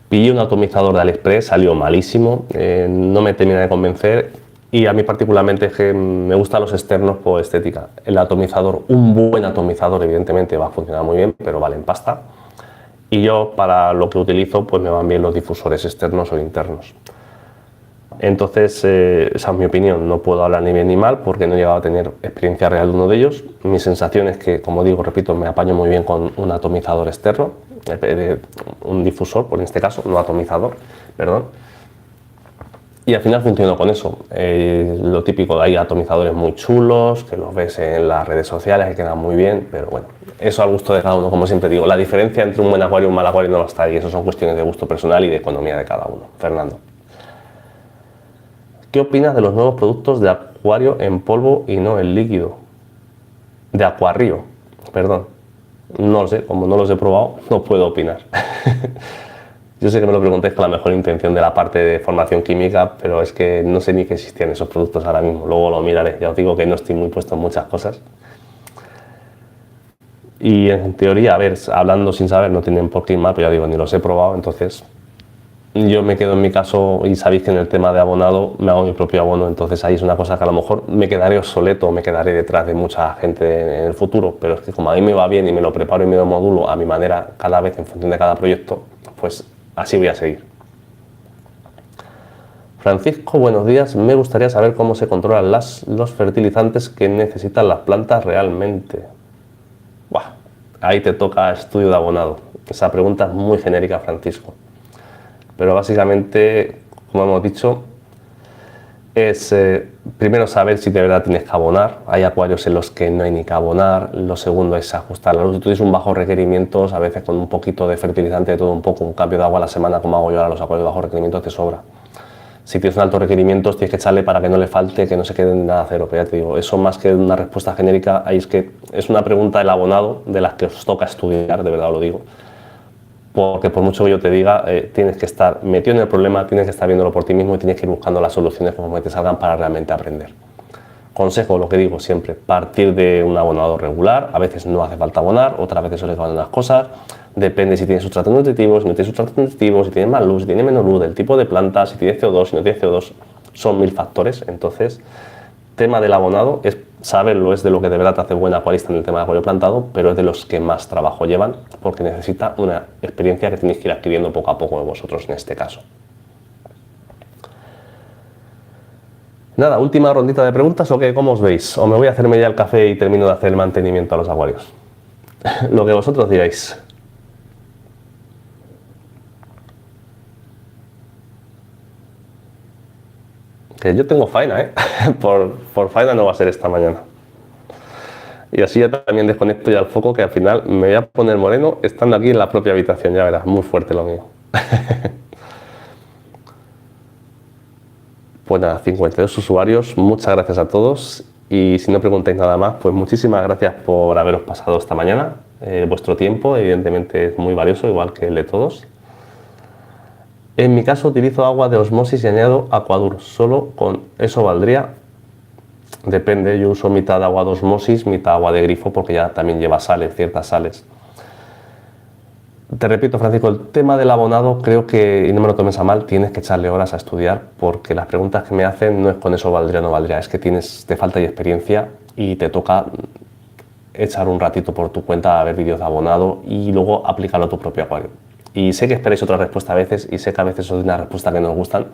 Pillé un atomizador de AliExpress, salió malísimo, no me termina de convencer y a mí particularmente es que me gustan los externos por estética. El atomizador, un buen atomizador evidentemente va a funcionar muy bien, pero vale en pasta. Y yo para lo que utilizo pues me van bien los difusores externos o internos. Entonces esa es mi opinión, no puedo hablar ni bien ni mal porque no he llegado a tener experiencia real de uno de ellos. Mi sensación es que, como digo, repito, me apaño muy bien con un atomizador externo, un difusor, por en este caso, no atomizador, perdón. Y al final funciono con eso. Lo típico, hay atomizadores muy chulos, que los ves en las redes sociales, que quedan muy bien, pero bueno, eso al gusto de cada uno, como siempre digo. La diferencia entre un buen acuario y un mal acuario no está ahí, eso son cuestiones de gusto personal y de economía de cada uno. Fernando. ¿Qué opinas de los nuevos productos de acuario en polvo y no en líquido? De Acuarrío, perdón. No lo sé, como no los he probado, no puedo opinar. Yo sé que me lo preguntáis con la mejor intención de la parte de formación química, pero es que no sé ni que existían esos productos ahora mismo. Luego lo miraré, ya os digo que no estoy muy puesto en muchas cosas. Y en teoría, a ver, hablando sin saber, no tienen por qué ir mal, pero ya digo, ni los he probado, entonces yo me quedo en mi caso y sabéis que en el tema de abonado me hago mi propio abono, entonces ahí es una cosa que a lo mejor me quedaré obsoleto, me quedaré detrás de mucha gente en el futuro, pero es que como a mí me va bien y me lo preparo y me lo modulo a mi manera cada vez en función de cada proyecto, pues así voy a seguir. Francisco, buenos días. Me gustaría saber cómo se controlan los fertilizantes que necesitan las plantas realmente. Buah, ahí te toca estudio de abonado. Esa pregunta es muy genérica, Francisco. Pero básicamente, como hemos dicho, es primero saber si de verdad tienes que abonar. Hay acuarios en los que no hay ni que abonar. Lo segundo es ajustar la luz. Si tú tienes un bajo requerimientos, a veces con un poquito de fertilizante, de todo un poco, un cambio de agua a la semana, como hago yo ahora, los acuarios de bajo requerimientos te sobra. Si tienes un alto requerimientos, tienes que echarle para que no le falte, que no se quede en nada cero. Pero ya te digo, eso más que una respuesta genérica, ahí es que es una pregunta del abonado de las que os toca estudiar, de verdad lo digo. Porque por mucho que yo te diga, tienes que estar metido en el problema, tienes que estar viéndolo por ti mismo y tienes que ir buscando las soluciones conforme te salgan para realmente aprender. Consejo, lo que digo siempre, partir de un abonado regular, a veces no hace falta abonar, otras veces suele abandonar las cosas, depende si tienes sustrato nutritivo, si no tienes sustrato nutritivo, si tienes más luz, si tienes menos luz, del tipo de planta, si tienes CO2, si no tienes CO2, son 1000 factores. Entonces, tema del abonado es saberlo, es de lo que de verdad te hace buen acuarista en el tema de acuario plantado, pero es de los que más trabajo llevan porque necesita una experiencia que tenéis que ir adquiriendo poco a poco vosotros en este caso. Nada, última rondita de preguntas o qué, ¿cómo os veis? O me voy a hacerme ya el café y termino de hacer el mantenimiento a los acuarios. Lo que vosotros digáis. Que yo tengo faena, ¿eh? Por faena no va a ser esta mañana. Y así ya también desconecto ya el foco, que al final me voy a poner moreno estando aquí en la propia habitación, ya verás, muy fuerte lo mío. Pues nada, 52 usuarios, muchas gracias a todos y si no preguntáis nada más, pues muchísimas gracias por haberos pasado esta mañana Vuestro tiempo, evidentemente, es muy valioso, igual que el de todos. En mi caso utilizo agua de osmosis y añado Aquadur. Solo con eso valdría. Depende, yo uso mitad agua de osmosis, mitad agua de grifo, porque ya también lleva sales, ciertas sales. Te repito, Francisco, el tema del abonado creo que, y no me lo tomes a mal, tienes que echarle horas a estudiar, porque las preguntas que me hacen no es con eso valdría o no valdría, es que te falta de experiencia y te toca echar un ratito por tu cuenta a ver vídeos de abonado y luego aplicarlo a tu propio acuario. Y sé que esperáis otra respuesta a veces y sé que a veces os doy una respuesta que no os gustan,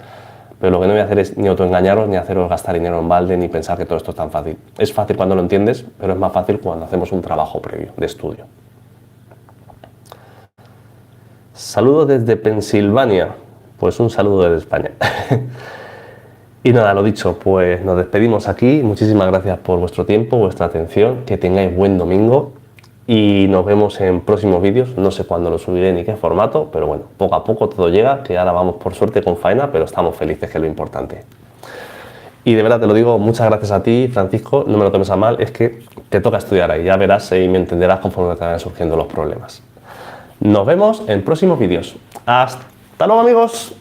pero lo que no voy a hacer es ni autoengañaros, ni haceros gastar dinero en balde, ni pensar que todo esto es tan fácil. Es fácil cuando lo entiendes, pero es más fácil cuando hacemos un trabajo previo de estudio. Saludos desde Pensilvania. Pues un saludo desde España. Y nada, lo dicho, pues nos despedimos aquí. Muchísimas gracias por vuestro tiempo, vuestra atención. Que tengáis buen domingo y nos vemos en próximos vídeos. No sé cuándo lo subiré ni qué formato, pero bueno, poco a poco todo llega, que ahora vamos por suerte con faena, pero estamos felices, que es lo importante. Y de verdad te lo digo, muchas gracias a ti, Francisco, no me lo tomes a mal, es que te toca estudiar ahí, ya verás y me entenderás conforme te vayan surgiendo los problemas. Nos vemos en próximos vídeos. ¡Hasta luego, amigos!